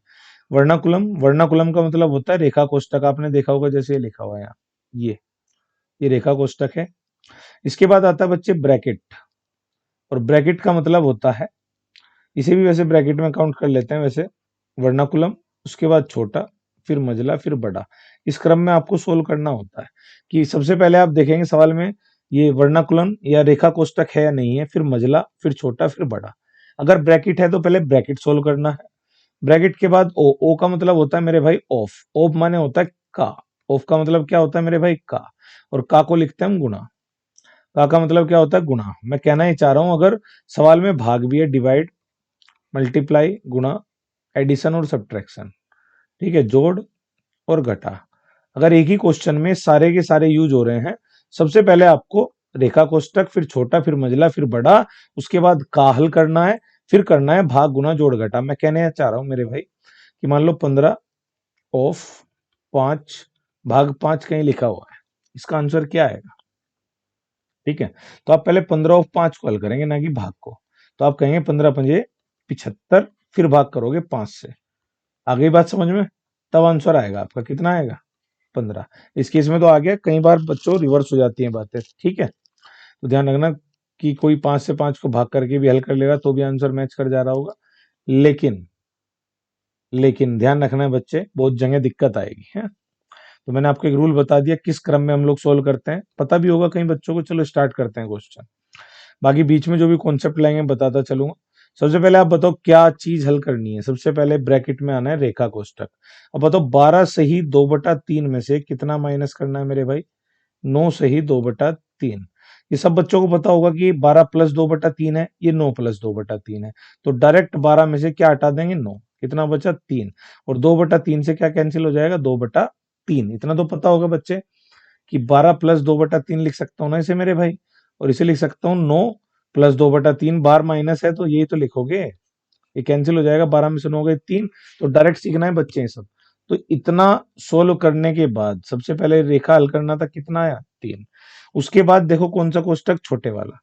वर्णाकुलम, वर्णाकुलम का मतलब होता है रेखा कोष्टक, आपने देखा होगा जैसे ये लिखा हुआ है यहाँ, ये रेखा कोष्टक है। इसके बाद आता है बच्चे ब्रैकेट, और ब्रैकेट का मतलब होता है, इसे भी वैसे ब्रैकेट में काउंट कर लेते हैं वैसे, वर्णाकुलम, उसके बाद छोटा, फिर मझला, फिर बड़ा, इस क्रम में आपको सोल्व करना होता है। कि सबसे पहले आप देखेंगे सवाल में ये वर्णाकुलम या रेखा कोष्टक है या नहीं है, फिर मझला, फिर छोटा, फिर बड़ा। अगर ब्रैकेट है तो पहले ब्रैकेट सोल्व करना है, ब्रैकेट के बाद ओ, ओ का मतलब होता है मेरे भाई ऑफ, ऑफ माने होता है का, ऑफ का मतलब क्या होता है मेरे भाई का, और का को लिखते हैं हम गुणा, का मतलब क्या होता है गुणा। मैं कहना ही चाह रहा हूं अगर सवाल में भाग भी है, डिवाइड, मल्टीप्लाई, गुणा, एडिशन और सब्ट्रैक्शन, ठीक है, जोड़ और घटा, अगर एक ही क्वेश्चन में सारे के सारे यूज हो रहे हैं, सबसे पहले आपको रेखा कोष्टक, फिर छोटा, फिर मंझला, फिर बड़ा, उसके बाद का हल करना है, फिर करना है भाग गुना जोड़ घटा। मैं कहने चाह रहा हूं मेरे भाई कि मान लो 15 ऑफ 5 भाग 5 कहीं लिखा हुआ है, इसका आंसर क्या आएगा? ठीक है, तो आप पहले 15 ऑफ 5 को हल करेंगे, ना कि भाग को। तो आप कहेंगे 15 पंजे 75, फिर भाग करोगे 5 से। आ गई बात समझ में? तब आंसर आएगा आपका, कितना आएगा? 15। इस केस में तो आ गया, कई बार बच्चों रिवर्स हो जाती हैं बातें, ठीक है, तो ध्यान रखना कि कोई 5 से 5 को भाग करके भी हल कर लेगा तो भी आंसर मैच कर जा रहा होगा, लेकिन लेकिन ध्यान रखना है बच्चे, बहुत जगह दिक्कत आएगी है। तो मैंने आपको एक रूल बता दिया किस क्रम में हम लोग सोल्व करते हैं, पता भी होगा कई बच्चों को। चलो स्टार्ट करते हैं क्वेश्चन, बाकी बीच में जो भी कॉन्सेप्ट लाएंगे बताता चलूंगा। सबसे पहले आप बताओ क्या चीज हल करनी है। सबसे पहले ब्रैकेट में आना है रेखा कोष्टक। अब बताओ 12 से ही 2/3 में से कितना माइनस करना है मेरे भाई? 9 से ही 2/3। ये सब बच्चों को पता होगा कि 12 प्लस 2/3 है, ये 9 प्लस 2/3 है, तो डायरेक्ट 12 में से क्या हटा देंगे? 9। कितना बचा? 3। और 2/3 से क्या कैंसिल हो जाएगा? 2/3। इतना तो पता होगा बच्चे कि 12 प्लस 2/3 लिख सकता हूं ना इसे मेरे भाई, और इसे लिख सकता हूँ 9 प्लस 2/3। बार माइनस है तो यही तो लिखोगे, ये कैंसिल हो जाएगा, 12 में से 9 गए 3। तो डायरेक्ट सीखना है बच्चे ये सब। तो इतना सोल्व करने के बाद सबसे पहले रेखा हल करना था, कितना आया? 3। उसके बाद देखो कौन सा कोष्टक? छोटे वाला।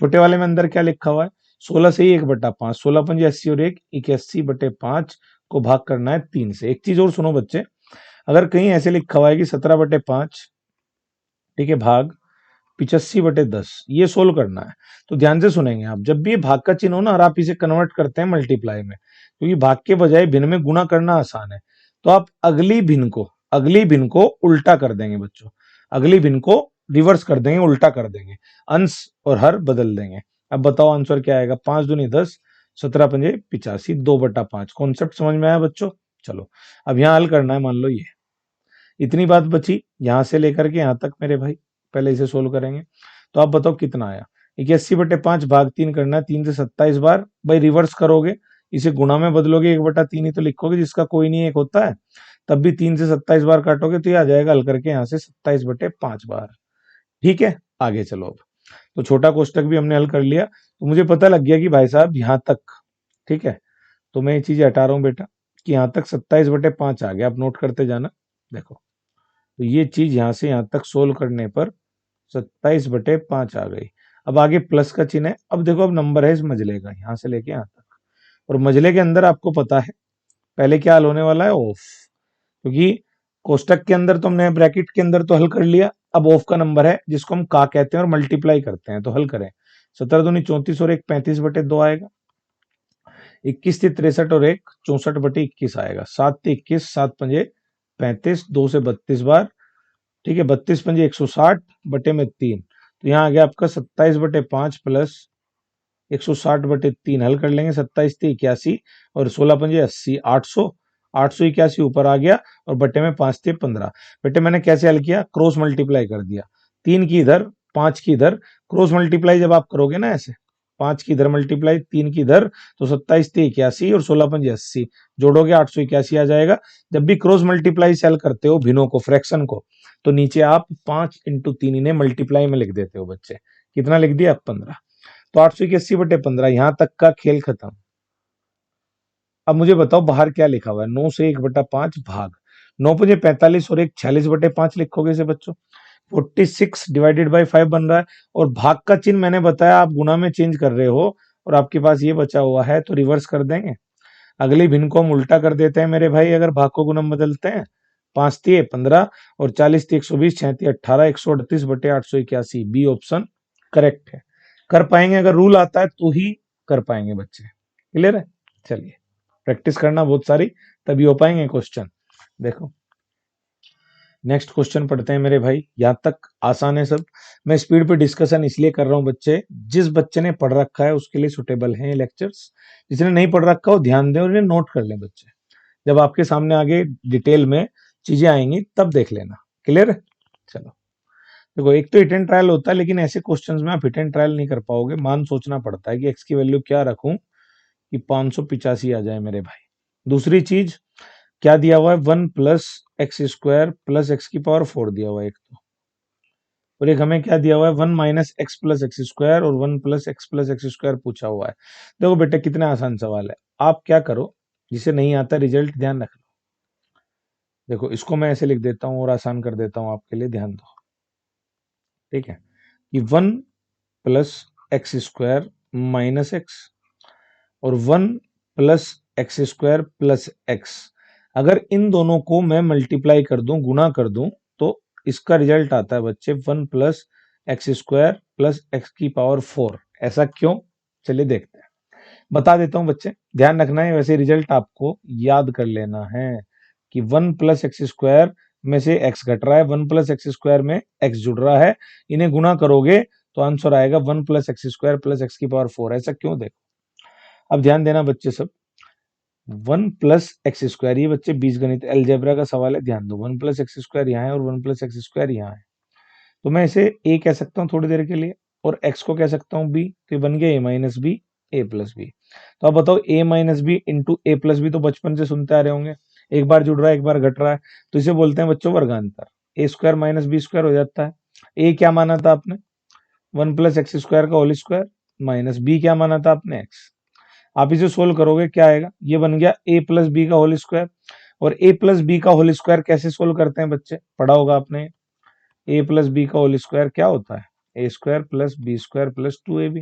छोटे वाले में अंदर क्या लिखा हुआ है? 16 से ही 1/5, 16 पंजे 80 और 1 81/5 को भाग करना है 3 से। एक चीज और सुनो बच्चे, अगर कहीं ऐसे लिखा हुआ है कि 17/5, ठीक है, भाग 85/10, ये सोल्व करना है, तो ध्यान से सुनेंगे आप। जब भी ये भाग का चिन्ह हो ना, और आप इसे कन्वर्ट करते हैं मल्टीप्लाई में, क्योंकि भाग के बजाय भिन्न में गुणा करना आसान है, तो आप अगली भिन्न को उल्टा कर देंगे बच्चों, अगली भिन्न को रिवर्स कर देंगे, उल्टा कर देंगे, अंश और हर बदल देंगे। अब बताओ आंसर क्या आएगा? 5 दूनी 10, 17 पंजे 85, 2/5। कॉन्सेप्ट समझ में आया बच्चों? चलो अब यहां हल करना है। मान लो ये इतनी बात बची यहां से लेकर के यहां तक मेरे भाई, पहले इसे सोल्व करेंगे। तो आप बताओ कितना आया? 81/5 भाग 3 करना है, 3 से 27 बार। भाई रिवर्स करोगे, इसे गुणा में बदलोगे, 1/3 ही तो लिखोगे, जिसका कोई नहीं एक होता है, तब भी 3 से 27 बार काटोगे तो ये आ जाएगा हल करके यहाँ से 27/5 बार। ठीक है, आगे चलो। अब तो छोटा कोष्टक भी हमने हल कर लिया, तो मुझे पता लग गया कि भाई साहब यहाँ तक, ठीक है, तो मैं ये चीज हटा रहा हूँ बेटा कि यहाँ तक 27/5 आ गया। आप नोट करते जाना, देखो, तो ये चीज यहां से यहां तक सोल्व करने पर 27/5 आ गई। अब आगे प्लस का चिन्ह है। अब देखो, अब नंबर है इस मजले का यहां से लेके यहां तक, और मजले के अंदर आपको पता है पहले क्या हल होने वाला है? ऑफ, क्योंकि कोष्टक के अंदर तो हमने ब्रैकेट के अंदर तो हल कर लिया, अब ऑफ का नंबर है जिसको हम का कहते हैं और मल्टीप्लाई करते हैं, तो हल करें। 17 दूनी 34 और 1 35/2 आएगा, 21 थी 63 और 1 64/21 आएगा, 7 थी 21, 7 पंजे 35, 2 से 32 बार, ठीक है, 32 पंजे 160/3, तो यहाँ आ गया आपका 27/5 प्लस 160/3। हल कर लेंगे, 27 थी 81 और 16 पंजे 80, 800, 881 ऊपर आ गया, और बटे में 5 थे 15। बेटे मैंने कैसे हल किया? क्रॉस मल्टीप्लाई कर दिया, 3 की इधर 5 की इधर, क्रॉस मल्टीप्लाई जब आप करोगे ना ऐसे, 5 की इधर मल्टीप्लाई 3 की इधर, तो 27 थी 81 और 16 पंजे 80, जोड़ोगे 881 आ जाएगा। जब भी क्रॉस मल्टीप्लाई से हल करते हो भिन्नों को, फ्रैक्शन को, तो नीचे आप 5 × 3 इन्हें मल्टीप्लाई में लिख देते हो बच्चे। कितना लिख दिया? 15। तो 881/15, यहां तक का खेल खत्म। अब मुझे बताओ बाहर क्या लिखा हुआ है? 9 से 1/5 भाग 9 पंजे 45 और 1 46/5 लिखोगे इसे बच्चों, 46/5 बन रहा है। और भाग का चिन्ह मैंने बताया आप गुणा में चेंज कर रहे हो, और आपके पास ये बचा हुआ है तो रिवर्स कर देंगे। अगली भिन्न को हम उल्टा कर देते हैं मेरे भाई, अगर भाग को गुणा में बदलते हैं। 5 थी 15 और 40 थी 120, 6 थी 18, 138/881, बी ऑप्शन करेक्ट है। कर पाएंगे, अगर रूल आता है तो ही कर पाएंगे बच्चे। क्लियर है? चलिए प्रैक्टिस करना बहुत सारी, तभी हो पाएंगे क्वेश्चन। देखो नेक्स्ट क्वेश्चन पढ़ते हैं मेरे भाई। यहाँ तक आसान है सब। मैं स्पीड पे डिस्कशन इसलिए कर रहा हूँ बच्चे, जिस बच्चे ने पढ़ रखा है उसके लिए सुटेबल हैं लेक्चर्स। जिसने नहीं पढ़ रखा हो ध्यान दें और इन्हें नोट कर लें बच्चे। जब आपके सामने आगे डिटेल में चीजें आएंगी तब देख लेना। क्लियर है? चलो देखो, एक तो हिट एंड ट्रायल होता है, लेकिन ऐसे क्वेश्चंस में आप हिट एंड ट्रायल नहीं कर पाओगे। मान सोचना पड़ता है कि एक्स की वैल्यू क्या रखूं कि 585 आ जाए मेरे भाई। दूसरी चीज क्या दिया हुआ है, 1 + x² + x⁴ दिया हुआ है एक तो। और एक हमें क्या दिया हुआ है, 1 - x + x² और 1 + x + x² पूछा हुआ है। देखो बेटा कितना आसान सवाल है। आप क्या करो, जिसे नहीं आता रिजल्ट ध्यान रखना। देखो इसको मैं ऐसे लिख देता हूँ और आसान कर देता हूँ आपके लिए, ध्यान दो। ठीक है कि 1 + x² - x और 1 + x² + x, अगर इन दोनों को मैं मल्टीप्लाई कर दूं, गुणा कर दूं, तो इसका रिजल्ट आता है बच्चे 1 + x² + x⁴। ऐसा क्यों? चलिए देखते हैं। बता देता हूं बच्चे, ध्यान रखना है। वैसे रिजल्ट आपको याद कर लेना है कि 1 + x² में से x घट रहा है, 1 + x² में x जुड़ रहा है। इन्हें गुणा करोगे तो आंसर आएगा 1 + x² + x⁴। ऐसा क्यों? देखो अब ध्यान देना बच्चे सब। 1 + x², ये बच्चे बीजगणित अलजेब्रा का सवाल है, ध्यान दो। 1 + x² यहाँ है और 1 + x² यहाँ है। तो मैं इसे a कह सकता हूँ थोड़ी देर के लिए, और x को कह सकता हूँ b। तो ये बन गया a - b, a + b। तो अब बताओ a - b into a + b तो बचपन से सुनते आ रहे होंगे, एक बार जुड़ रहा है एक बार घट रहा है, तो इसे बोलते हैं बच्चों वर्गांतर। a² - b² हो जाता है। a क्या माना था आपने? 1 + x² का होल स्क्वायर, माइनस b क्या माना था आपने? x। आप इसे सोल्व करोगे क्या आएगा? ये बन गया a + b का होल स्क्वायर। और a + b का होल स्क्वायर कैसे सोल्व करते हैं बच्चे? पढ़ा होगा आपने। a + b का होल स्क्वायर क्या होता है? a² + b² + 2ab।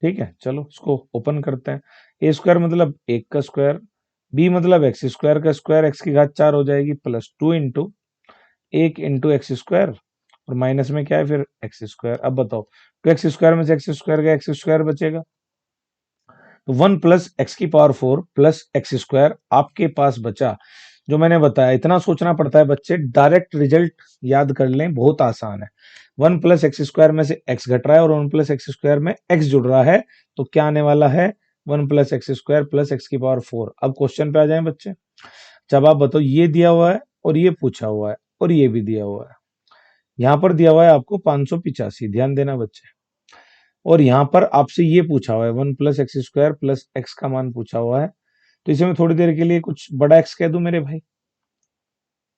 ठीक है, चलो इसको ओपन करते हैं। a² मतलब 1 का स्क्वायर, b मतलब x² का स्क्वायर, x⁴ हो जाएगी, प्लस 2 इंटू 1 इंटू x², और माइनस में क्या है फिर x²। अब बताओ, तो x² में से x² का x² बचेगा, तो 1 + x⁴ + x² आपके पास बचा। जो मैंने बताया, इतना सोचना पड़ता है बच्चे, डायरेक्ट रिजल्ट याद कर लें, बहुत आसान है। 1 + x² में से x घट रहा है और 1 + x² में x जुड़ रहा है, तो क्या आने वाला है? 1 + x² + x⁴। अब क्वेश्चन पे आ जाएं बच्चे। जब आप बताओ, ये दिया हुआ है और ये पूछा हुआ है और ये भी दिया हुआ है। यहां पर दिया हुआ है आपको 585, ध्यान देना बच्चे। और यहां पर आपसे ये पूछा हुआ है 1 + x² + x का मान पूछा हुआ है। तो इसे मैं थोड़ी देर के लिए कुछ बड़ा x कह दूं मेरे भाई।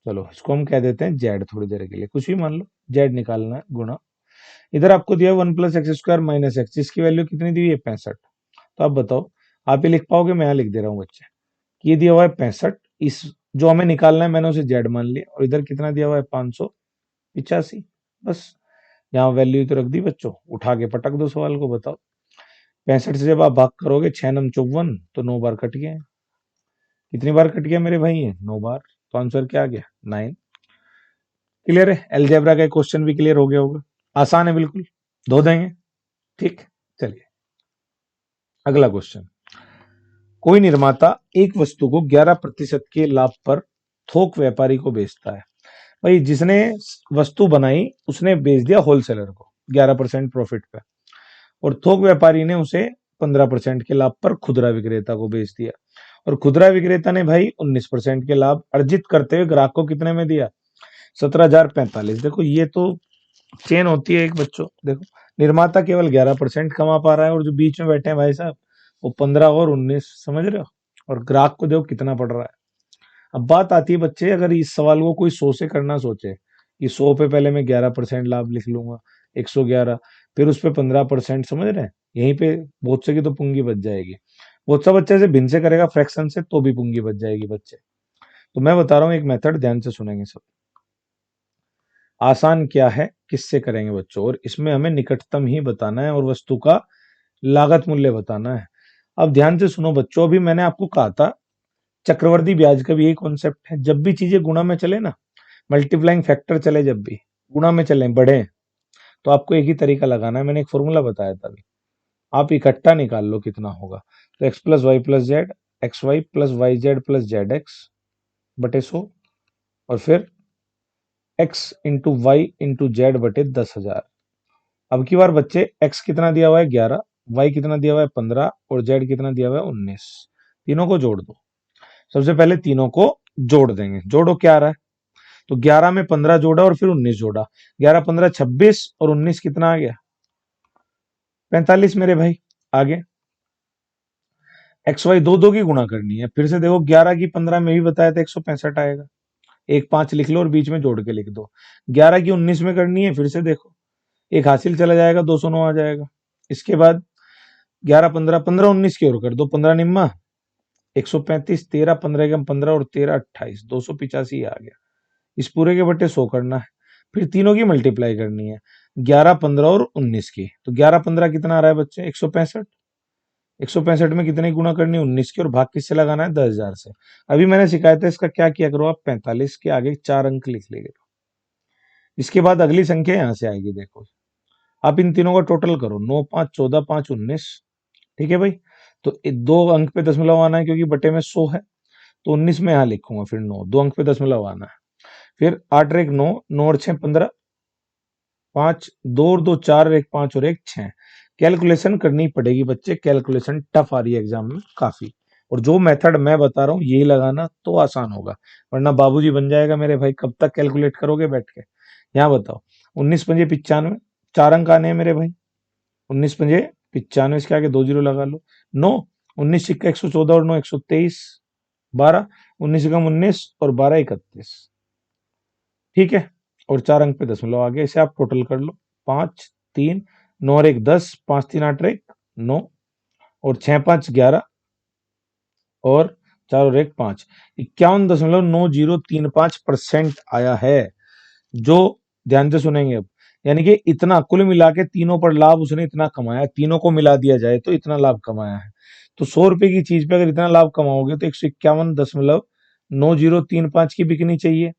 चलो इसको हम कह देते हैं z, थोड़ी देर के लिए कुछ भी मान लो, z निकालना है, गुणा। इधर आपको दिया 1 + x² - x, इसकी वैल्यू कितनी दी हुई है? 65। तो आप बताओ, आप ये लिख पाओगे? मैं यहाँ लिख दे रहा हूँ बच्चे। ये दिया हुआ है 65, इस जो हमें निकालना है मैंने उसे z मान लिया, और इधर कितना दिया हुआ है? 585। बस यहाँ वैल्यू तो रख दी बच्चों, उठा के पटक दो सवाल को। बताओ 65 से जब आप भाग करोगे, 6 9 54, तो 9 बार कट गया है। कितनी बार कट गया मेरे भाई? ये 9 बार। तो आंसर क्या आ गया? 9। क्लियर है? अलजेब्रा का क्वेश्चन भी क्लियर हो गया होगा। आसान है बिल्कुल, धो देंगे। ठीक, चलिए अगला क्वेश्चन। कोई निर्माता एक वस्तु को 11% के लाभ पर थोक व्यापारी को बेचता है। भाई जिसने वस्तु बनाई उसने बेच दिया होलसेलर को 11% प्रॉफिट पे, और थोक व्यापारी ने उसे 15% के लाभ पर खुदरा विक्रेता को बेच दिया। और खुदरा विक्रेता ने भाई 19% के लाभ अर्जित करते हुए ग्राहक को कितने में दिया? 17,045। देखो ये तो चेन होती है एक बच्चों। देखो निर्माता केवल 11% कमा पा रहा है, और जो बीच में बैठे हैं भाई साहब वो 15 और 19, समझ रहे हो? और ग्राहक को देखो कितना पड़ रहा है। अब बात आती है बच्चे, अगर इस सवाल को कोई 100 से करना सोचे कि 100 पे पहले मैं 11% लाभ लिख लूंगा, 111, फिर उस पे 15%, समझ रहे हैं? यहीं पे बहुत से की तो पुंगी बच जाएगी। बहुत सा बच्चे से भिन्न से करेगा फ्रैक्शन से, तो भी पुंगी बच जाएगी बच्चे। तो मैं बता रहा हूँ एक मेथड, ध्यान से सुनेंगे सब। आसान क्या है, किससे करेंगे बच्चों, और इसमें हमें निकटतम ही बताना है और वस्तु का लागत मूल्य बताना है। अब ध्यान से सुनो बच्चों, अभी मैंने आपको कहा था चक्रवर्ती ब्याज का भी यही कॉन्सेप्ट है। जब भी चीजें गुणा में चले ना, मल्टीप्लाइंग फैक्टर चले, जब भी गुणा में चले, बढ़े, तो आपको एक ही तरीका लगाना है। मैंने एक फॉर्मूला बताया था अभी, आप इकट्ठा निकाल लो कितना होगा। तो x + y + z, xy + yz + zx बटे 100, और फिर x into y into z बटे 10,000। अब की बार बच्चे एक्स कितना दिया हुआ है 11, वाई कितना दिया हुआ है 15 और जेड कितना दिया हुआ है 19। तीनों को जोड़ दो। सबसे पहले तीनों को जोड़ देंगे। जोड़ो क्या आ रहा है? तो 11 में 15 जोड़ा और फिर 19 जोड़ा। 11 15 26 और 19 कितना आ गया? 45 मेरे भाई। आगे एक्स वाई दो दो की गुणा करनी है। फिर से देखो 11 की 15 में भी बताया था 165 आएगा। एक 5 लिख लो और बीच में जोड़ के लिख दो। 11 की 19 में करनी है। फिर से देखो एक हासिल चला जाएगा, 209 आ जाएगा। इसके बाद 11 15 15 19 की ओर कर दो। 15 निम्मा 135, 13 15 एकम 15 और 13 28, 285 आ गया। इस पूरे के बट्टे 100 करना है। फिर तीनों की मल्टीप्लाई करनी है, 11 15 और 19 की। तो 11 15 कितना आ रहा है बच्चे? 165। 165 में कितने की गुणा करनी है? 19 की। और भाग किससे लगाना है? 10,000 से। अभी मैंने सिखाया था इसका क्या किया करो आप, 45 के आगे 4 अंक लिख लेंगे। इसके बाद अगली संख्या यहां से आएगी। देखो आप इन तीनों का टोटल करो, 9 5 14 5 19। ठीक है भाई। तो 2 अंक पे दशमलव आना है क्योंकि बटे में 100 है। तो 19 में यहां लिखूंगा। फिर 9 2 अंक पे दशमलव आना है। फिर 8 और 1 9, 9 और 6 15, 5 2 और 2 4 और 1 5 और 1 6। कैलकुलेशन करनी पड़ेगी बच्चे, कैलकुलेशन टफ आ रही है एग्जाम में काफी। और जो मेथड मैं बता रहा हूँ यही लगाना तो आसान होगा, वरना बाबूजी बन जाएगा मेरे भाई। कब तक कैलकुलेट करोगे बैठ के? यहाँ बताओ, 19 पंजे 95, 4 अंक आने हैं मेरे भाई। 19 पंजे 95, इसके आगे 2 जीरो लगा लो। 9 19 सिक्का 114 और 9 123, 12 19 एकम 19 और 12 31। ठीक है। और 4 अंक पे दशमलव आ गया। इसे आप टोटल कर लो, 5 3 9 और 1 10, 5 3 8 और 1 9 और 6 5 11 और 4 और 1 5, 51.9035% आया है। जो ध्यान से सुनेंगे अब, यानी कि इतना कुल मिला के तीनों पर लाभ उसने इतना कमाया, तीनों को मिला दिया जाए तो इतना लाभ कमाया है। तो 100 रुपए की चीज पे अगर इतना लाभ कमाओगे तो 151.9035 की बिकनी चाहिए।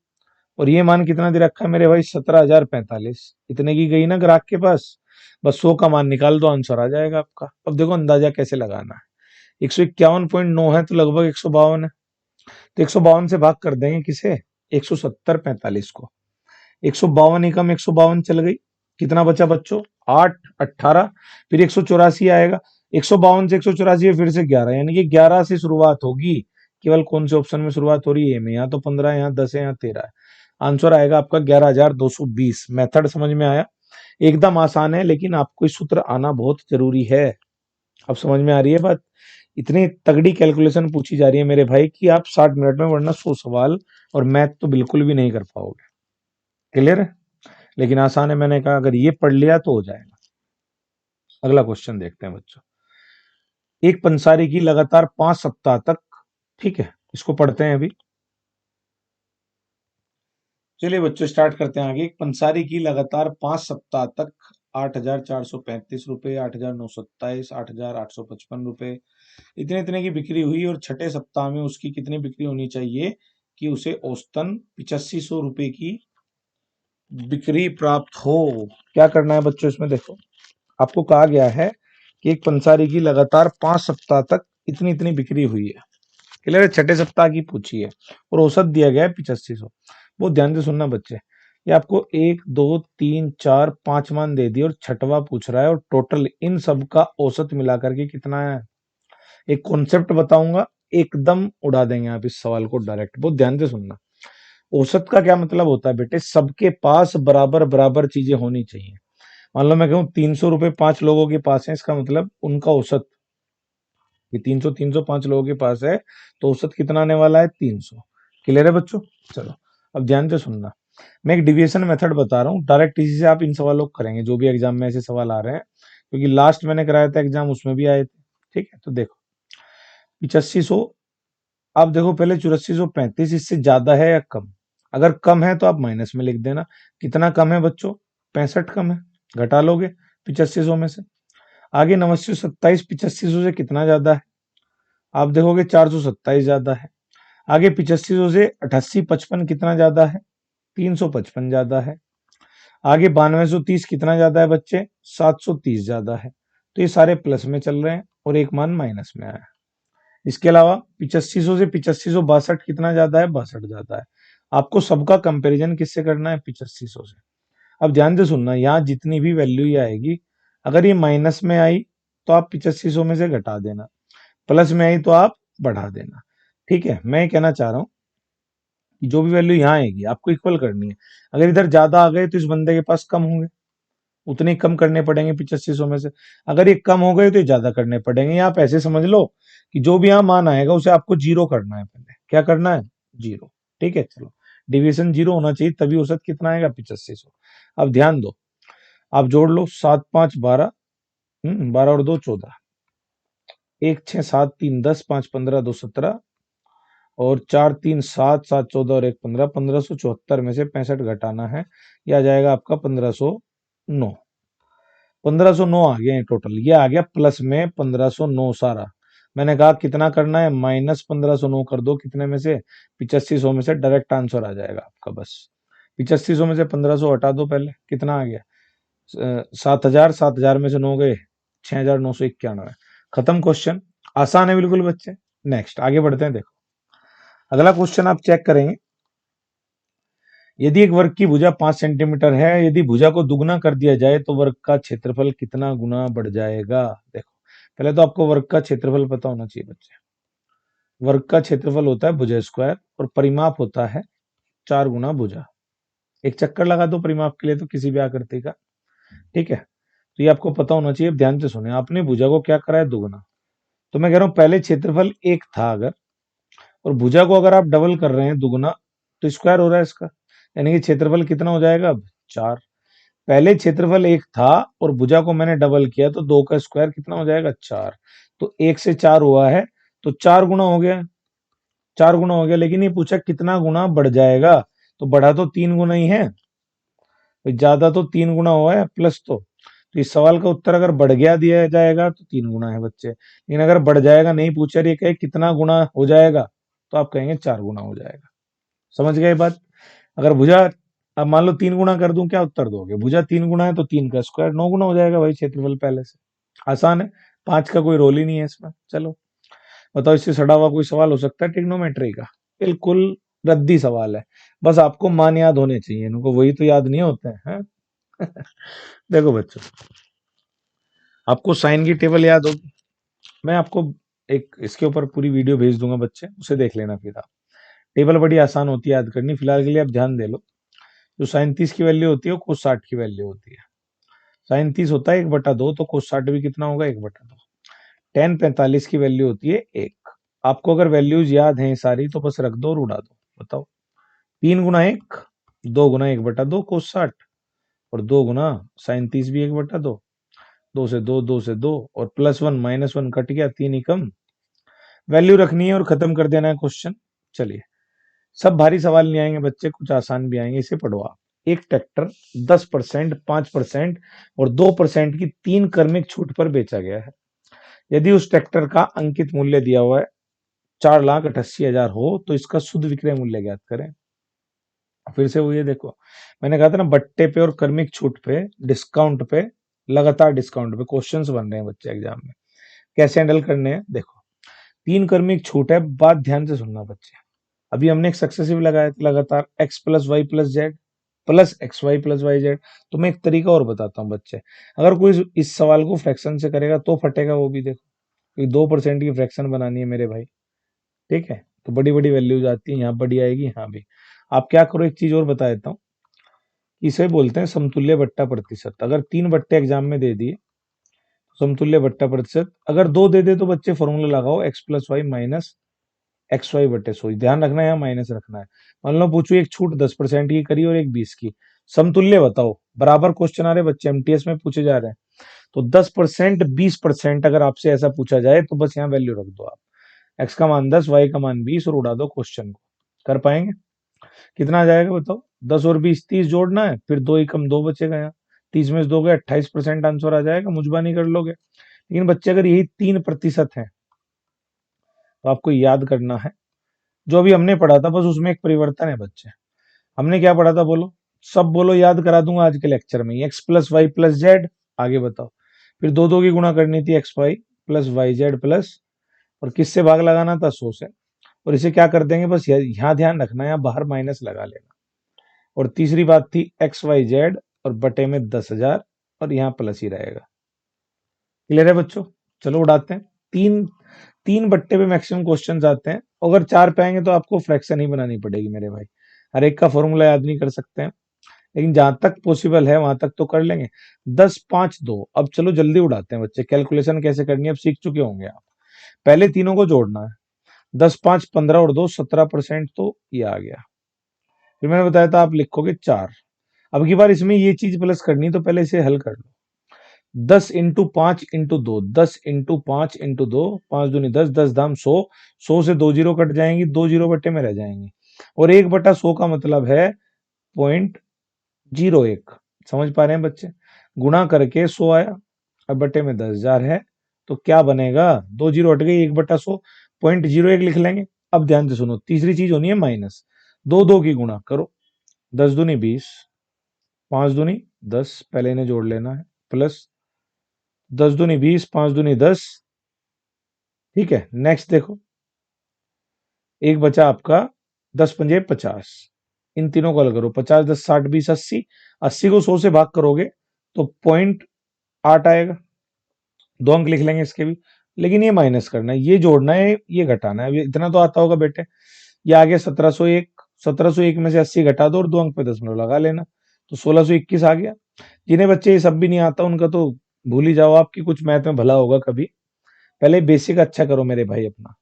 और ये मान कितना दे रखा है मेरे भाई? 17,045। इतने की गई ना ग्राहक के पास। बस 100 का मान निकाल दो, आंसर आ जाएगा आपका। अब देखो अंदाजा कैसे लगाना है। 151.9 है तो लगभग 152 है। तो 152 से भाग कर देंगे किसे? 170 45 को। 152 एकम 152 चल गई। कितना बचा बच्चों? 8 18। फिर 184 आएगा। 152 से 184 फिर से 11, यानी कि 11 से शुरुआत होगी। केवल कौन से ऑप्शन में शुरुआत हो रही है? में। यहाँ तो 15 है, यहाँ 10 है, यहाँ 13 है। आंसर आएगा आपका 11,220। मेथड समझ में आया? एकदम आसान है, लेकिन आपको इस सूत्र आना बहुत जरूरी है। अब समझ में आ रही है बात? इतनी तगड़ी कैलकुलेशन पूछी जा रही है मेरे भाई कि आप 60 मिनट में वरना 100 सवाल और मैथ तो बिल्कुल भी नहीं कर पाओगे। क्लियर है? लेकिन आसान है, मैंने कहा अगर ये पढ़ लिया तो हो जाएगा। अगला क्वेश्चन देखते हैं बच्चों। एक पंसारी की लगातार 5 सप्ताह तक, ठीक है, इसको पढ़ते हैं अभी। चलिए बच्चों स्टार्ट करते हैं आगे। एक पंसारी की लगातार 5 सप्ताह तक 8,435 रुपए, 8,927, 8,855 रुपए, इतने इतने की बिक्री हुई। और छठे सप्ताह में उसकी कितनी बिक्री होनी चाहिए कि उसे औसतन 8500 रुपए की बिक्री प्राप्त हो? क्या करना है बच्चों इसमें? देखो आपको कहा गया है कि एक पंसारी की लगातार 5 सप्ताह तक इतनी इतनी बिक्री हुई है। क्लियर है? छठे सप्ताह की पूछी है और औसत दिया गया है 8500। बहुत ध्यान से सुनना बच्चे। ये आपको 1 2 3 4 5 मान दे दिए और छठवा पूछ रहा है, और टोटल इन सब का औसत मिलाकर के कितना है? एक कॉन्सेप्ट बताऊंगा, एकदम उड़ा देंगे आप इस सवाल को डायरेक्ट। बहुत ध्यान से सुनना। औसत का क्या मतलब होता है बेटे? सबके पास बराबर बराबर चीजें होनी चाहिए। मान लो मैं कहूँ 300 रुपए 5 लोगों के पास है, इसका मतलब उनका औसत, ये 300 5 लोगों के पास है, तो औसत कितना आने वाला है? 300। क्लियर है बच्चों? चलो अब ध्यान से सुनना। मैं एक डिविएशन मेथड बता रहा हूँ, डायरेक्ट इसी से आप इन सवालों को करेंगे जो भी एग्जाम में ऐसे सवाल आ रहे हैं, क्योंकि लास्ट मैंने कराया था एग्जाम, उसमें भी आए थे। ठीक है, तो देखो 8500, आप देखो पहले 8435, इससे ज्यादा है या कम? अगर कम है तो आप माइनस में लिख देना। कितना कम है बच्चों? 65 कम है, घटा लोगे 8500 में से। आगे 927 8500 से कितना ज्यादा है? आप देखोगे 427 ज्यादा है। आगे 8500 से 8855 कितना ज्यादा है? 355 ज्यादा है। आगे 9230 कितना ज्यादा है बच्चे? 730 ज्यादा है। तो ये सारे प्लस में चल रहे हैं और एक मान माइनस में आया है। इसके अलावा 8500 से 8562 कितना ज्यादा है? 62 ज्यादा है। आपको सबका कंपैरिजन किससे करना है? 8500 से। अब ध्यान से सुनना, यहाँ जितनी भी वैल्यू ही आएगी, अगर ये माइनस में आई तो आप 8500 में से घटा देना, प्लस में आई तो आप बढ़ा देना। ठीक है, मैं ये कहना चाह रहा हूँ कि जो भी वैल्यू यहाँ आएगी आपको इक्वल करनी है। अगर इधर ज्यादा आ गए तो इस बंदे के पास कम होंगे, उतने ही कम करने पड़ेंगे 8500 में से। अगर ये कम हो गए तो ये ज्यादा करने पड़ेंगे। आप ऐसे समझ लो कि जो भी यहाँ मान आएगा उसे आपको जीरो करना है। पहले क्या करना है? जीरो। ठीक है, चलो, डिविएशन जीरो होना चाहिए, तभी औसत कितना आएगा? 8500। अब ध्यान दो, आप जोड़ लो, 7 5 12, 12 और 2 14, 1 6 7 3 10, 5 15 2 17, और 4 3 7 7 14 और 1 15, 1574 में से 65 घटाना है, यह आ जाएगा आपका 1509। 1509 आ गया टोटल, ये आ गया प्लस में 1509 सारा। मैंने कहा कितना करना है? माइनस 1509 कर दो, कितने में से? 8500 में से। डायरेक्ट आंसर आ जाएगा आपका। बस 8500 में से 1500 हटा दो, पहले कितना आ गया? 7000। 7000 में से 9 गए, 6991। खत्म क्वेश्चन। आसान है बिल्कुल बच्चे। नेक्स्ट आगे बढ़ते हैं। देखो अगला क्वेश्चन आप चेक करेंगे। यदि एक वर्ग की भुजा 5 सेंटीमीटर है, यदि भुजा को दुगना कर दिया जाए तो वर्ग का क्षेत्रफल कितना गुना बढ़ जाएगा? देखो पहले तो आपको वर्ग का क्षेत्रफल पता होना चाहिए बच्चे। वर्ग का क्षेत्रफल होता है भुजा स्क्वायर, और परिमाप होता है 4 गुना भुजा। एक चक्कर लगा दो परिमाप के लिए तो किसी भी आकृति का। ठीक है, तो ये आपको पता होना चाहिए। अब ध्यान से सुने, आपने भुजा को क्या करा है? दुगना। तो मैं कह रहा हूं पहले क्षेत्रफल 1 था अगर, और भुजा को अगर आप डबल कर रहे हैं दुगना, तो स्क्वायर हो रहा है इसका, यानी कि क्षेत्रफल कितना हो जाएगा अब? 4। पहले क्षेत्रफल 1 था और भुजा को मैंने डबल किया, तो 2 का स्क्वायर कितना हो जाएगा? 4। तो 1 से 4 हुआ है, तो 4 गुना हो गया। 4 गुना हो गया, लेकिन ये पूछा कितना गुना बढ़ जाएगा, तो बढ़ा तो 3 गुना ही है, ज्यादा तो 3 गुना हुआ है प्लस। तो इस सवाल का उत्तर अगर बढ़ गया दिया जाएगा तो 3 गुना है बच्चे, लेकिन अगर बढ़ जाएगा नहीं पूछा, ये कहे कितना गुना हो जाएगा, तो आप कहेंगे 4 गुना हो जाएगा। समझ गए बात? अगर भुजा, अब मान लो 3 गुना कर दूं, क्या उत्तर दोगे? भुजा 3 गुना है तो 3 का स्क्वायर 9 गुना हो जाएगा भाई क्षेत्रफल पहले से। आसान है, 5 का कोई रोल ही नहीं है इसमें। चलो बताओ, इससे सड़ा हुआ कोई सवाल हो सकता है ट्रिग्नोमेट्री का? बिल्कुल रद्दी सवाल है। बस आपको मान याद होने चाहिए, इनको वही तो याद नहीं होते हैं। देखो बच्चों, आपको साइन की टेबल याद होगी। मैं आपको एक इसके ऊपर पूरी वीडियो भेज दूंगा बच्चे, उसे देख लेना फिर आप। टेबल बड़ी आसान होती है याद करनी, फिलहाल के लिए आप ध्यान दे लो। जो साइन 30 की वैल्यू होती है वो कोस 60 की वैल्यू होती है। साइन 30 होता है 1/2, तो कोस 60 भी कितना होगा? 1/2। टेन 45 की वैल्यू होती है 1। आपको अगर वैल्यूज याद हैं सारी तो बस रख दो और उड़ा दो। बताओ, 3 गुना 1, 2 गुना 1/2 कोस 60, और 2 गुना साइन 30 भी 1/2। 2 से 2, 2 से 2, और +1 -1 कट गया, 3 ही कम। वैल्यू रखनी है और खत्म कर देना है क्वेश्चन। चलिए, सब भारी सवाल नहीं आएंगे बच्चे, कुछ आसान भी आएंगे। इसे पढ़ो आप। एक ट्रैक्टर 10%, 5% और 2% की 3 क्रमिक छूट पर बेचा गया है। यदि उस ट्रैक्टर का अंकित मूल्य दिया हुआ है 4,88,000 हो, तो इसका शुद्ध विक्रय मूल्य ज्ञात करें। फिर से वो ये देखो, मैंने कहा था ना, बट्टे पे और क्रमिक छूट पे, डिस्काउंट पे, लगातार डिस्काउंट पे क्वेश्चंस बन रहे हैं बच्चे एग्जाम में। कैसे हैंडल करने हैं? देखो, 3 क्रमिक छूट है, बात ध्यान से सुनना बच्चे। अभी हमने एक सक्सेसिव लगाया था, लगातार x + y + z plus xy + yz। तो मैं एक तरीका और बताता हूँ बच्चे, अगर कोई इस सवाल को फ्रैक्शन से करेगा तो फटेगा वो भी। देखो, 2% की फ्रैक्शन बनानी है मेरे भाई। ठीक है, तो बड़ी बड़ी वैल्यूज आती है, यहाँ बड़ी आएगी, यहाँ भी। आप क्या करो, एक चीज और बता देता हूँ, इसे बोलते हैं समतुल्य बट्टा प्रतिशत। अगर 3 बट्टे एग्जाम में दे दिए, समतुल्य बट्टा प्रतिशत। अगर 2 दे दे तो बच्चे फॉर्मूला लगाओ, x + y माइनस XY/100। ध्यान रखना है, यहाँ माइनस रखना है। मान लो पूछो, एक छूट 10% की करी और एक 20 की, समतुल्य बताओ। बराबर क्वेश्चन आ रहे बच्चे, एमटीएस में पूछे जा रहे हैं। तो 10%, 20% अगर आपसे ऐसा पूछा जाए तो बस यहाँ वैल्यू रख दो आप। x का मान 10, y का मान 20, और उड़ा दो क्वेश्चन को। कर पाएंगे? कितना आ जाएगा बताओ? 10 और 20, 30 जोड़ना है, फिर 2 ही कम 2 बचेगा यहाँ। 30 में से 2 गए, 28% आंसर आ जाएगा। मुझबानी कर लोगे। लेकिन बच्चे अगर यही 3% है तो आपको याद करना है, जो अभी हमने पढ़ा था बस उसमें एक परिवर्तन है बच्चे। हमने क्या पढ़ा था बोलो? सब बोलो, याद करा दूंगा आज के लेक्चर में। x + y + z, आगे बताओ। फिर 2 2 की गुणा करनी थी, xy + yz प्लस, और किससे भाग लगाना था? 100 से। और इसे क्या कर देंगे, बस यहाँ ध्यान रखना है, यहाँ बाहर माइनस लगा लेना। और तीसरी बात थी XYZ और बटे में 10,000 और यहाँ प्लस ही रहेगा। क्लियर है बच्चों? चलो उड़ाते हैं। तीन तीन बट्टे पे मैक्सिमम क्वेश्चन आते हैं। अगर चार पे आएंगे तो आपको फ्रैक्शन ही बनानी पड़ेगी मेरे भाई। हर एक का फॉर्मूला याद नहीं कर सकते हैं, लेकिन जहां तक पॉसिबल है वहां तक तो कर लेंगे। 10, 5, 2। अब चलो जल्दी उड़ाते हैं बच्चे। कैलकुलेशन कैसे करनी है अब सीख चुके होंगे आप। पहले तीनों को जोड़ना है। 10, 5, 15 और 2 17%, तो ये आ गया। फिर मैंने बताया था आप लिखोगे 4। अब की बार इसमें ये चीज प्लस करनी, तो पहले इसे हल कर लो। 10 × 5 × 2, 10 × 5 × 2, 5 दूनी 10, 10 दाम 100, 100 से 2 जीरो कट जाएंगी, 2 जीरो बटे में रह जाएंगे। और 1/100 का मतलब है 0.01। समझ पा रहे हैं बच्चे? गुणा करके 100 आया, अब बटे में 10,000 है, तो क्या बनेगा, 2 जीरो हट गई, 1/100, 0.01 लिख लेंगे। अब ध्यान से सुनो, तीसरी चीज होनी है माइनस। दो दो की गुणा करो, 10 दूनी 20, 5 दूनी 10, पहले इन्हें जोड़ लेना है, प्लस 10 दूनी 20, 5 दूनी 10। ठीक है, नेक्स्ट देखो, एक बचा आपका 10 पंजे 50। इन तीनों को हल करो, 50, 10, 60, 20, 80। 80 को 100 से भाग करोगे तो 0.8 आएगा। 2 अंक लिख लेंगे इसके भी। लेकिन ये माइनस करना है, ये जोड़ना है, ये घटाना है। अब इतना तो आता होगा बेटे। ये आ गया 1701। 1701 में से 80 घटा दो और 2 अंक पे दशमलव लगा लेना, तो 1621 आ गया। जिन्हें बच्चे ये सब भी नहीं आता उनका तो भूल ही जाओ, आपकी कुछ मैथ में भला होगा कभी। पहले बेसिक अच्छा करो मेरे भाई अपना।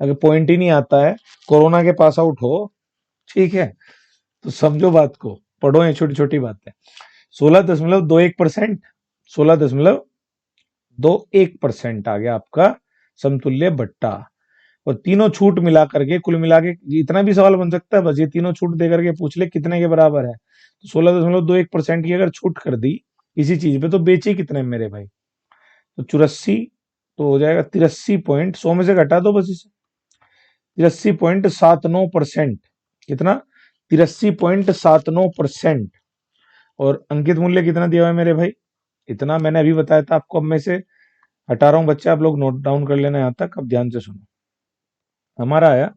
अगर पॉइंट ही नहीं आता है, कोरोना के पास आउट हो, ठीक है, तो समझो बात को, पढ़ो ये छोटी छोटी बातें। 16.21%, 16.21% आ गया आपका समतुल्य बट्टा। और तीनों छूट मिला करके कुल मिला के इतना भी सवाल बन सकता है, बस ये तीनों छूट दे करके पूछ ले कितने के बराबर है। तो 16.21% की अगर छूट कर दी इसी चीज पे, तो बेचे कितने मेरे भाई, तो 84। तो हो जाएगा 83 100 में से घटा दो बस इसे, 83.79%। कितना? 83.79%। और अंकित मूल्य कितना दिया हुआ है मेरे भाई? इतना मैंने अभी बताया था आपको। अब मैं इसे हटा रहा हूं बच्चे, आप लोग नोट डाउन कर लेना यहां तक। अब ध्यान से सुनो, हमारा आया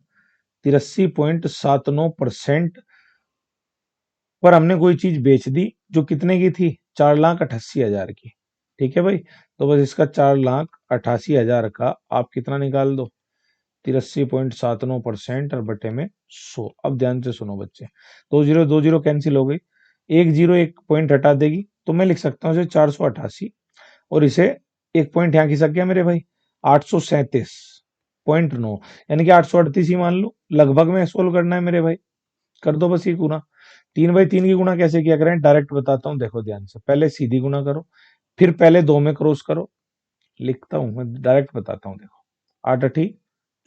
83.79%। पर हमने कोई चीज बेच दी जो कितने की थी, 4,88,000 की। ठीक है भाई, तो बस इसका 4,88,000 का आप कितना निकाल दो, 83.79% और बटे में 100। अब ध्यान से सुनो बच्चे, दो जीरो कैंसिल हो गई, एक जीरो एक पॉइंट हटा देगी, तो मैं लिख सकता हूँ इसे 488। और इसे एक पॉइंट यहाँ खिसक गया मेरे भाई, 837.9, यानी कि 838 ही मान लो। लगभग में सोल्व करना है मेरे भाई, कर दो बस ये गुना। 3/3 की गुना कैसे किया करें, डायरेक्ट बताता हूँ, देखो ध्यान से। पहले सीधी गुना करो, फिर पहले 2 में क्रॉस करो। लिखता हूं मैं, डायरेक्ट बताता हूँ, देखो। 8×8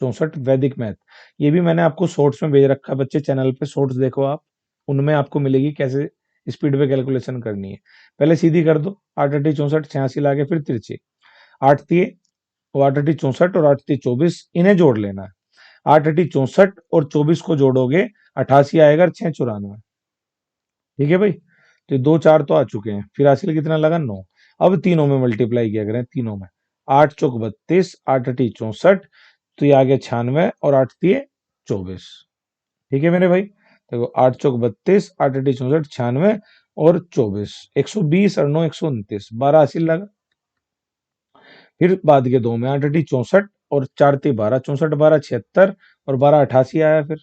= 64 वैदिक मैथ। ये भी मैंने आपको शॉर्ट्स में भेज रखा है बच्चे, चैनल पे शॉर्ट्स देखो आप, उनमें आपको मिलेगी कैसे स्पीड पे कैलकुलेशन करनी है। पहले सीधी कर दो, 8×8 = 64, 86 लाके फिर तिरछे, 8×3 और 8×8 = 64 और 8×3 = 24, इन्हें जोड़ लेना है। 8×8 = 64 और 24 को जोड़ोगे 88 आएगा, 6×94। ठीक है भाई, तो 2 4 तो आ चुके हैं, फिर हासिल कितना लगा, 9। अब तीनों में मल्टीप्लाई किया करें, तीनों में, 8 चौक 32, 8×8 = 64, तो ये आ गया 96 और 8×3 = 24। ठीक है मेरे भाई, देखो 8 चौक 32, 8×8 = 64, 96 और 24, 120 और 9 129, 12 हासिल लगा। फिर बाद के दो में 8×8 = 64 और 4×3 = 12, 64 12 76 और 12 88 आया। फिर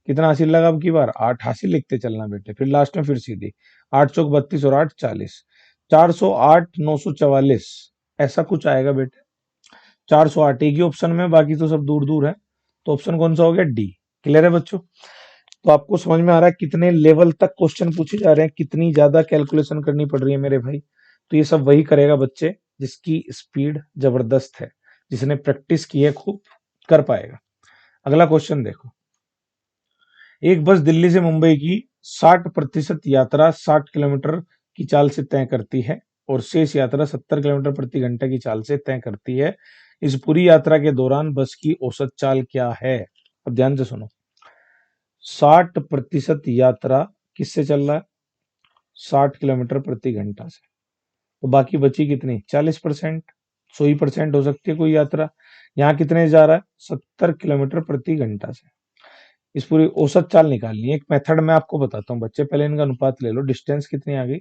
कितना हासिल लगा अब की बार, 8 हासिल लिखते चलना बेटे। फिर लास्ट में फिर सीधी, 8 चौक 32 और 8 40, 408 944, ऐसा कुछ आएगा बेटे। 408 एक ही ऑप्शन में, बाकी तो सब दूर दूर है, तो ऑप्शन कौन सा हो गया, डी। क्लियर है बच्चों? तो आपको समझ में आ रहा है कितने लेवल तक क्वेश्चन पूछे जा रहे हैं, कितनी ज्यादा कैलकुलेशन करनी पड़ रही है मेरे भाई। तो ये सब वही करेगा बच्चे जिसकी स्पीड जबरदस्त है, जिसने प्रैक्टिस की है खूब, कर पाएगा। अगला क्वेश्चन देखो, एक बस दिल्ली से मुंबई की 60% यात्रा 60 किलोमीटर की चाल से तय करती है और शेष यात्रा 70 किलोमीटर प्रति घंटे की चाल से तय करती है। इस पूरी यात्रा के दौरान बस की औसत चाल क्या है? अब ध्यान से सुनो, 60% यात्रा किससे चल रहा है, 60 किलोमीटर प्रति घंटा से, तो बाकी बची कितनी, 40%। 100% हो सकती है कोई यात्रा, यहाँ कितने जा रहा है, 70 किलोमीटर प्रति घंटा से। इस पूरी औसत चाल निकालनी है। एक मेथड मैं आपको बताता हूँ बच्चे, पहले इनका अनुपात ले लो। डिस्टेंस कितनी आ गई,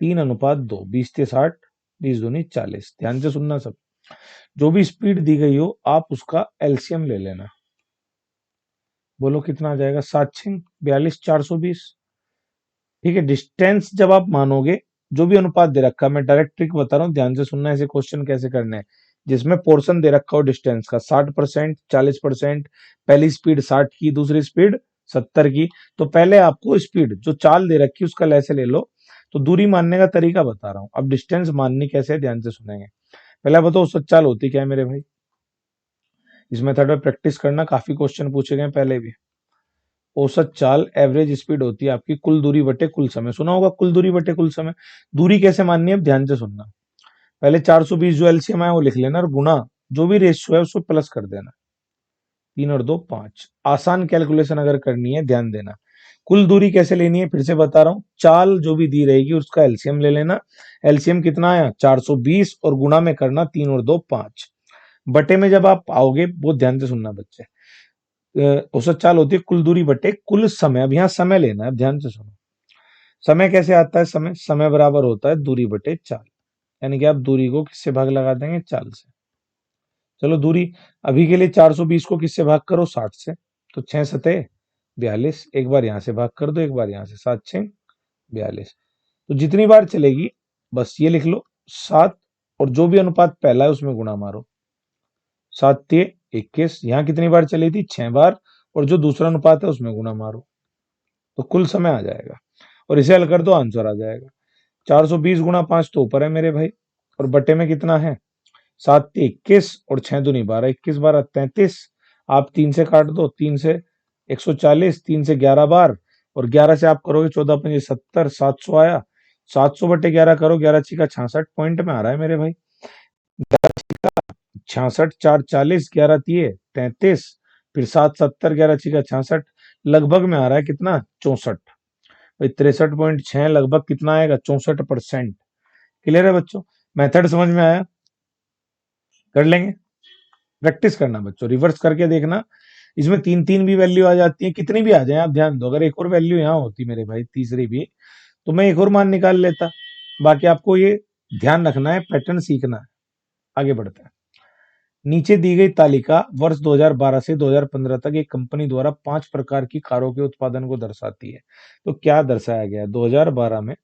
3:2, 20 से 60, 20 दूनी 40। ध्यान से सुनना सब, जो भी स्पीड दी गई हो आप उसका एलसीएम ले लेना। बोलो कितना आ जाएगा, 7×6 = 42, 420। ठीक है, डिस्टेंस जब आप मानोगे, जो भी अनुपात दे रखा है, मैं डायरेक्ट ट्रिक बता रहा हूँ, ध्यान से सुनना ऐसे क्वेश्चन कैसे करने हैं। जिसमें पोर्शन दे रखा हो डिस्टेंस का 60%, 40%, पहली स्पीड 60 की, दूसरी स्पीड 70 की, तो पहले आपको स्पीड जो चाल दे रखी है उसका ऐसे ले लो। तो दूरी मानने का तरीका बता रहा हूँ, अब डिस्टेंस माननी कैसे है ध्यान से सुनेंगे। पहले बताओ औसत चाल होती क्या है मेरे भाई, इस मेथड में प्रैक्टिस करना, काफी क्वेश्चन पूछे गए पहले भी। औसत चाल एवरेज स्पीड होती है आपकी कुल दूरी बटे कुल समय। सुना होगा कुल दूरी बटे कुल समय। दूरी कैसे माननी है, अब ध्यान से सुनना। पहले 420 जो एलसीएम है वो लिख लेना, और गुना जो भी रेशियो है उसको प्लस कर देना। 3 और 2 5। आसान कैलकुलेशन अगर करनी है ध्यान देना। कुल दूरी कैसे लेनी है फिर से बता रहा हूं, चाल जो भी दी रहेगी उसका एलसीएम ले लेना। एलसीएम कितना आया, 420, और गुना में करना 3 और 2 5। बटे में जब आप आओगे, बहुत ध्यान से सुनना बच्चे, औसत चाल होती है कुल दूरी बटे कुल समय। अब यहाँ समय लेना है, अब ध्यान से सुनो। समय कैसे आता है, समय समय बराबर होता है दूरी बटे चाल। यानी कि आप दूरी को किससे भाग लगा देंगे, चाल से। चलो दूरी अभी के लिए 420 को किससे भाग करो, 60 से। तो 6×7 = 42, एक बार यहां से भाग कर दो, एक बार यहां से, 7×6 = 42। तो जितनी बार चलेगी बस ये लिख लो 7, और जो भी अनुपात पहला है उसमें गुणा मारो। 7×3 = 21, यहाँ कितनी बार चली थी, 6 बार, और जो दूसरा अनुपात है उसमें गुणा मारो, तो कुल समय आ जाएगा। और इसे हल कर दो, आंसर आ जाएगा। 420 × 5 तो ऊपर है मेरे भाई, और बटे में कितना है, 7×3 = 21, और 6×2 = 12, 21 12 33। आप 3 से काट दो, 3 से 140, 3 से 11 बार, और 11 से आप करोगे 14×5 = 70, 700 आया। 700/11 करो, 11×6 = 66, पॉइंट में आ रहा है मेरे भाई। 66, 4 40, 11×3 = 33, फिर 7 70, 11×6 = 66, लगभग में आ रहा है कितना, 64। भाई 63.6 लगभग कितना आएगा, 64%। क्लियर है बच्चों, मेथड समझ में आया, कर लेंगे। प्रैक्टिस करना बच्चों, रिवर्स करके देखना। इसमें 3 3 भी वैल्यू आ जाती है, कितनी भी आ जाए आप ध्यान दो। अगर एक और वैल्यू यहाँ होती मेरे भाई, तीसरी भी, तो मैं एक और मान निकाल लेता। बाकी आपको ये ध्यान रखना है, पैटर्न सीखना है। आगे बढ़ते हैं। नीचे दी गई तालिका वर्ष 2012 से 2015 तक एक कंपनी द्वारा 5 प्रकार की कारों के उत्पादन को दर्शाती है। तो क्या दर्शाया गया है, 2012 में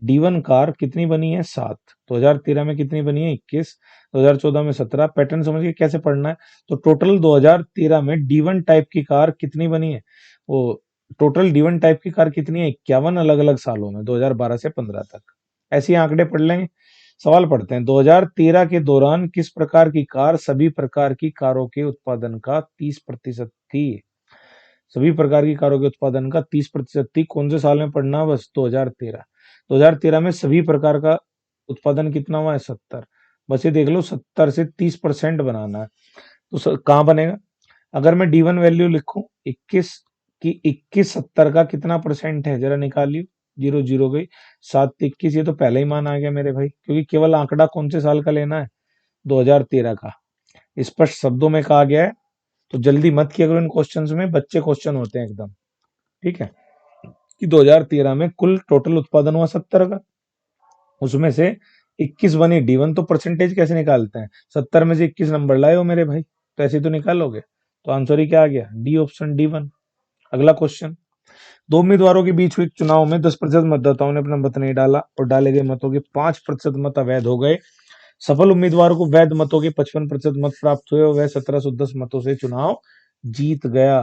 D1 कार कितनी बनी है, 7। 2013 में कितनी बनी है, 21। 2014 में 17। पैटर्न समझिए कैसे पढ़ना है। तो टोटल 2013 में D1 टाइप की कार कितनी बनी है, वो टोटल D1 टाइप की कार कितनी है, 51 अलग अलग सालों में, 2012 से 15 तक। ऐसे ही आंकड़े पढ़ लेंगे। सवाल पढ़ते हैं, 2013 के दौरान किस प्रकार की कार सभी प्रकार की कारों के उत्पादन का 30% थी। सभी प्रकार की कारों के उत्पादन का 30% थी। कौन से साल में पढ़ना, बस 2013। 2013 में सभी प्रकार का उत्पादन कितना हुआ है, 70। बस ये देख लो, 70 से 30% बनाना है। तो कहाँ बनेगा, अगर मैं D1 वैल्यू लिखूं 21 की, 21 70 का कितना परसेंट है, जरा निकालियो। 0 0 गई, 7 21, ये तो पहले ही मान आ गया मेरे भाई, क्योंकि केवल आंकड़ा कौन से साल का लेना है, 2013 का। स्पष्ट शब्दों में कहा गया है, तो जल्दी मत किया करो इन क्वेश्चंस में, बच्चे क्वेश्चन होते हैं एकदम। ठीक है, कि 2013 में कुल टोटल उत्पादन हुआ 70 का, उसमें से 21 बनी D1। तो परसेंटेज कैसे निकालते हैं, 70 में से 21 नंबर लाए हो मेरे भाई, तो ऐसे ही तो निकालोगे। तो आंसर ही क्या आ गया, डी ऑप्शन, D1। अगला क्वेश्चन, दो उम्मीदवारों के बीच हुए चुनाव में 10% मतदाताओं ने अपना मत नहीं डाला, और डाले गए मतों के 5% मत अवैध हो गए। सफल उम्मीदवार को वैध मतों के 55% मत प्राप्त हुए, और वह 1710 मतों से चुनाव जीत गया।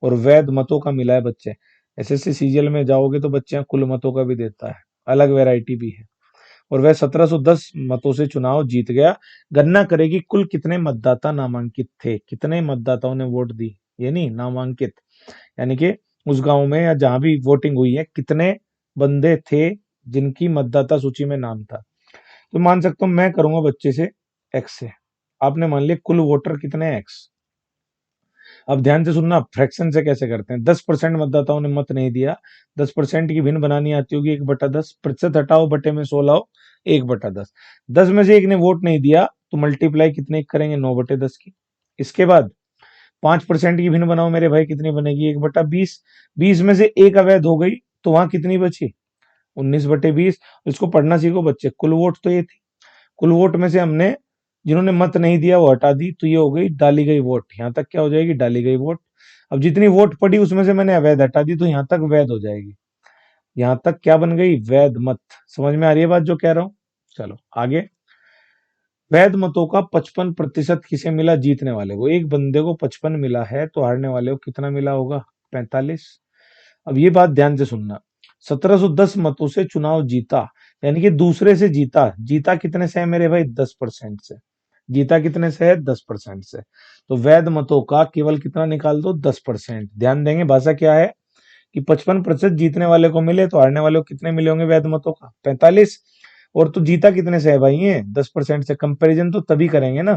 और वैध मतों का मिला है बच्चे, एसएससी सीजीएल में जाओगे तो बच्चे कुल मतों का भी देता है, अलग वैरायटी भी है। और वह 1710 मतों से चुनाव जीत गया। गणना करेगी कुल कितने मतदाता नामांकित थे, कितने मतदाताओं ने वोट दी, ये नहीं नामांकित, यानी कि उस गांव में या जहां भी वोटिंग हुई है कितने बंदे थे जिनकी मतदाता सूची में नाम था। तो मान सकता हूं मैं करूंगा बच्चे से एक्स से, आपने मान लिया कुल वोटर कितने, एक्स। अब ध्यान से सुनना, फ्रैक्शन से कैसे करते हैं। 10% मतदाताओं ने मत नहीं दिया, 10% की भिन्न बनानी आती होगी, 1/10, प्रतिशत हटाओ, बटे में 16 लाओ, 1/10। 10 में से एक ने वोट नहीं दिया, तो मल्टीप्लाई कितने करेंगे, 9/10 की। इसके बाद 5% की भिन्न बनाओ मेरे भाई, कितनी बनेगी, 1/20। 20 में से एक अवैध हो गई तो वहां कितनी बची, 19/20। इसको पढ़ना सीखो बच्चे। कुल वोट तो ये थी, कुल वोट में से हमने जिन्होंने मत नहीं दिया वो हटा दी, तो ये हो गई डाली गई वोट। यहां तक क्या हो जाएगी, डाली गई वोट। अब जितनी वोट पड़ी उसमें से मैंने अवैध हटा दी, तो यहां तक वैध हो जाएगी। यहां तक क्या बन गई, वैध मत। समझ में आ रही है बात जो कह रहा हूं। चलो आगे। वैध मतों का 55% किसे मिला, जीतने वाले को। एक बंदे को 55 मिला है तो हारने वाले को कितना मिला होगा, 45। अब ये बात ध्यान से सुनना, 1710 मतों से चुनाव जीता, यानी कि दूसरे से जीता। जीता कितने से है मेरे भाई, 10% से। जीता कितने से है, 10% से। तो वैध मतों का केवल कितना निकाल दो, 10%। ध्यान देंगे भाषा क्या है कि 55% जीतने वाले को मिले तो हारने वाले को कितने मिले होंगे वैध मतों का, 45। और तो जीता कितने से है भाई, ये 10% से। कंपैरिजन तो तभी करेंगे ना।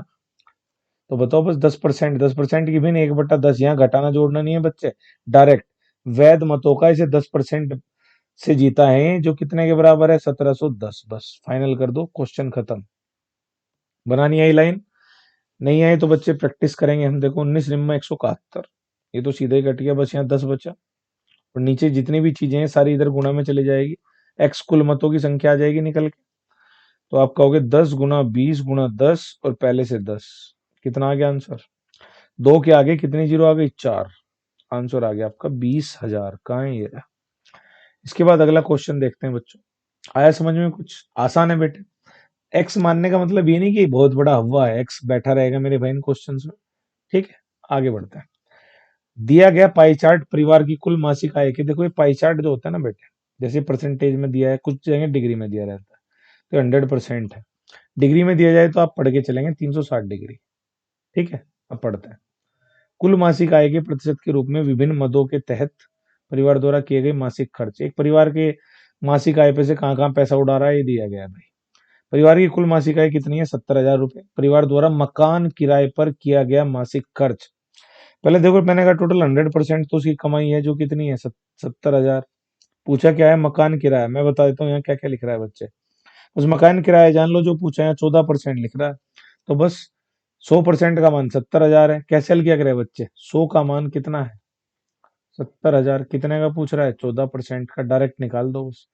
तो बताओ बस 10%, 10% की भी नहीं, 1/10। यहाँ घटाना जोड़ना नहीं है बच्चे, डायरेक्ट। वैध मतों का इसे 10% से जीता है, जो कितने के बराबर है, 1710। बस फाइनल कर दो, क्वेश्चन खत्म। बनानी आई लाइन, नहीं आई तो बच्चे प्रैक्टिस करेंगे हम। देखो 19 निम्मा 171, ये तो सीधा ही कट गया, बस यहाँ 10 बचा। और नीचे जितनी भी चीजें हैं सारी इधर गुणा में चली जाएगी, एक्स कुल मतों की संख्या आ जाएगी निकल के। तो आप कहोगे 10 × 20 × 10 और पहले से 10, कितना आ गया आंसर, 2 के आगे कितनी जीरो आ गई, 4। आंसर आ गया आपका 20,000। कहाँ है ये रहा। इसके बाद अगला क्वेश्चन देखते हैं बच्चों, आया समझ में कुछ, आसान है बेटे। एक्स मानने का मतलब ये नहीं कि बहुत बड़ा हवा है, एक्स बैठा रहेगा मेरे भाई इन क्वेश्चन में। ठीक है, आगे बढ़ते हैं। दिया गया पाई चार्ट परिवार की कुल मासिक आय के, देखो ये पाई चार्ट जो होता है ना बेटे, जैसे परसेंटेज में दिया है, कुछ जगह डिग्री में दिया रहता है, तो 100% है। डिग्री में दिया जाए तो आप पढ़ के चलेंगे 360 डिग्री। ठीक है, अब पढ़ते हैं। कुल मासिक आय के प्रतिशत के रूप में विभिन्न मदों के तहत परिवार द्वारा किए गए मासिक खर्च। एक परिवार के मासिक आय पे से कहाँ कहाँ पैसा उड़ा रहा है ये दिया गया है भाई। परिवार की कुल मासिक आय कितनी है, 70,000 रुपए। परिवार द्वारा मकान किराए पर किया गया मासिक खर्च, पहले देखो मैंने कहा टोटल 100% तो उसकी कमाई है, जो कितनी है, 70,000। पूछा क्या है, मकान किराया। मैं बता देता हूँ यहाँ क्या क्या लिख रहा है बच्चे, उस मकान किराया जान लो जो पूछा है, 14% लिख रहा है। तो बस 100% का मान 70,000 है। कैसे हल किया करे बच्चे, 100 का मान कितना है, 70,000। कितने का पूछ रहा है, 14% का, डायरेक्ट निकाल दो बस।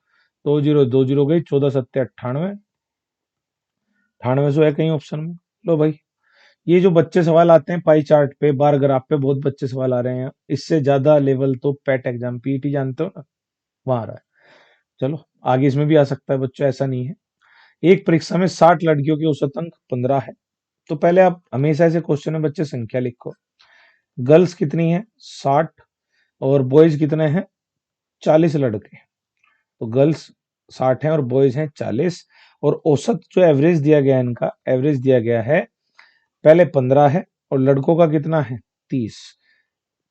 2 जीरो गई, 14×7 = 98। 98 है कहीं ऑप्शन में। लो भाई, ये जो बच्चे सवाल आते हैं पाई चार्ट पे, बार ग्राफ पे, बहुत बच्चे सवाल आ रहे हैं। इससे ज्यादा लेवल तो पैट एग्जाम, पीईटी जानते हो ना, वहां आ रहा है। चलो आगे इसमें भी आ सकता है बच्चों, ऐसा नहीं है। एक परीक्षा में 60 लड़कियों के औसत अंक 15 है। तो पहले आप हमेशा ऐसे क्वेश्चन में बच्चे संख्या लिखो। गर्ल्स कितनी है, 60, और बॉयज कितने हैं, 40 लड़के। तो गर्ल्स 60 है और बॉयज हैं 40। और औसत जो एवरेज दिया गया है, इनका एवरेज दिया गया है, पहले 15 है और लड़कों का कितना है, 30।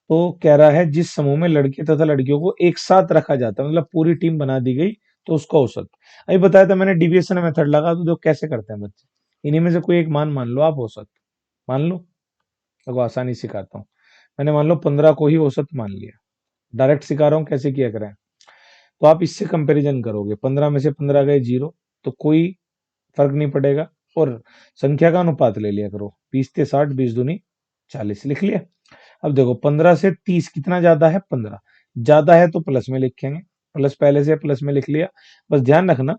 तो कह रहा है जिस समूह में लड़के तथा लड़कियों को एक साथ रखा जाता है, मतलब पूरी टीम बना दी गई, तो उसका औसत। अभी बताया था मैंने डिविएशन मेथड लगा, तो जो कैसे करते हैं बच्चे, इन्हीं में से कोई एक मान मान लो आप औसत, मान लो। देखो आसानी सिखाता हूँ, मैंने मान लो 15 को ही औसत मान लिया, डायरेक्ट सिखा रहा हूँ कैसे किया करें। तो आप इससे कंपैरिजन करोगे, 15 में से 15 गए 0, तो कोई फर्क नहीं पड़ेगा। और संख्या का अनुपात ले लिया करो, 20 से 60, 20 दूनी 40, लिख लिया। अब देखो 15 से 30 कितना ज्यादा है, 15 ज्यादा है तो प्लस में लिखेंगे, प्लस पहले से प्लस में लिख लिया। बस ध्यान रखना,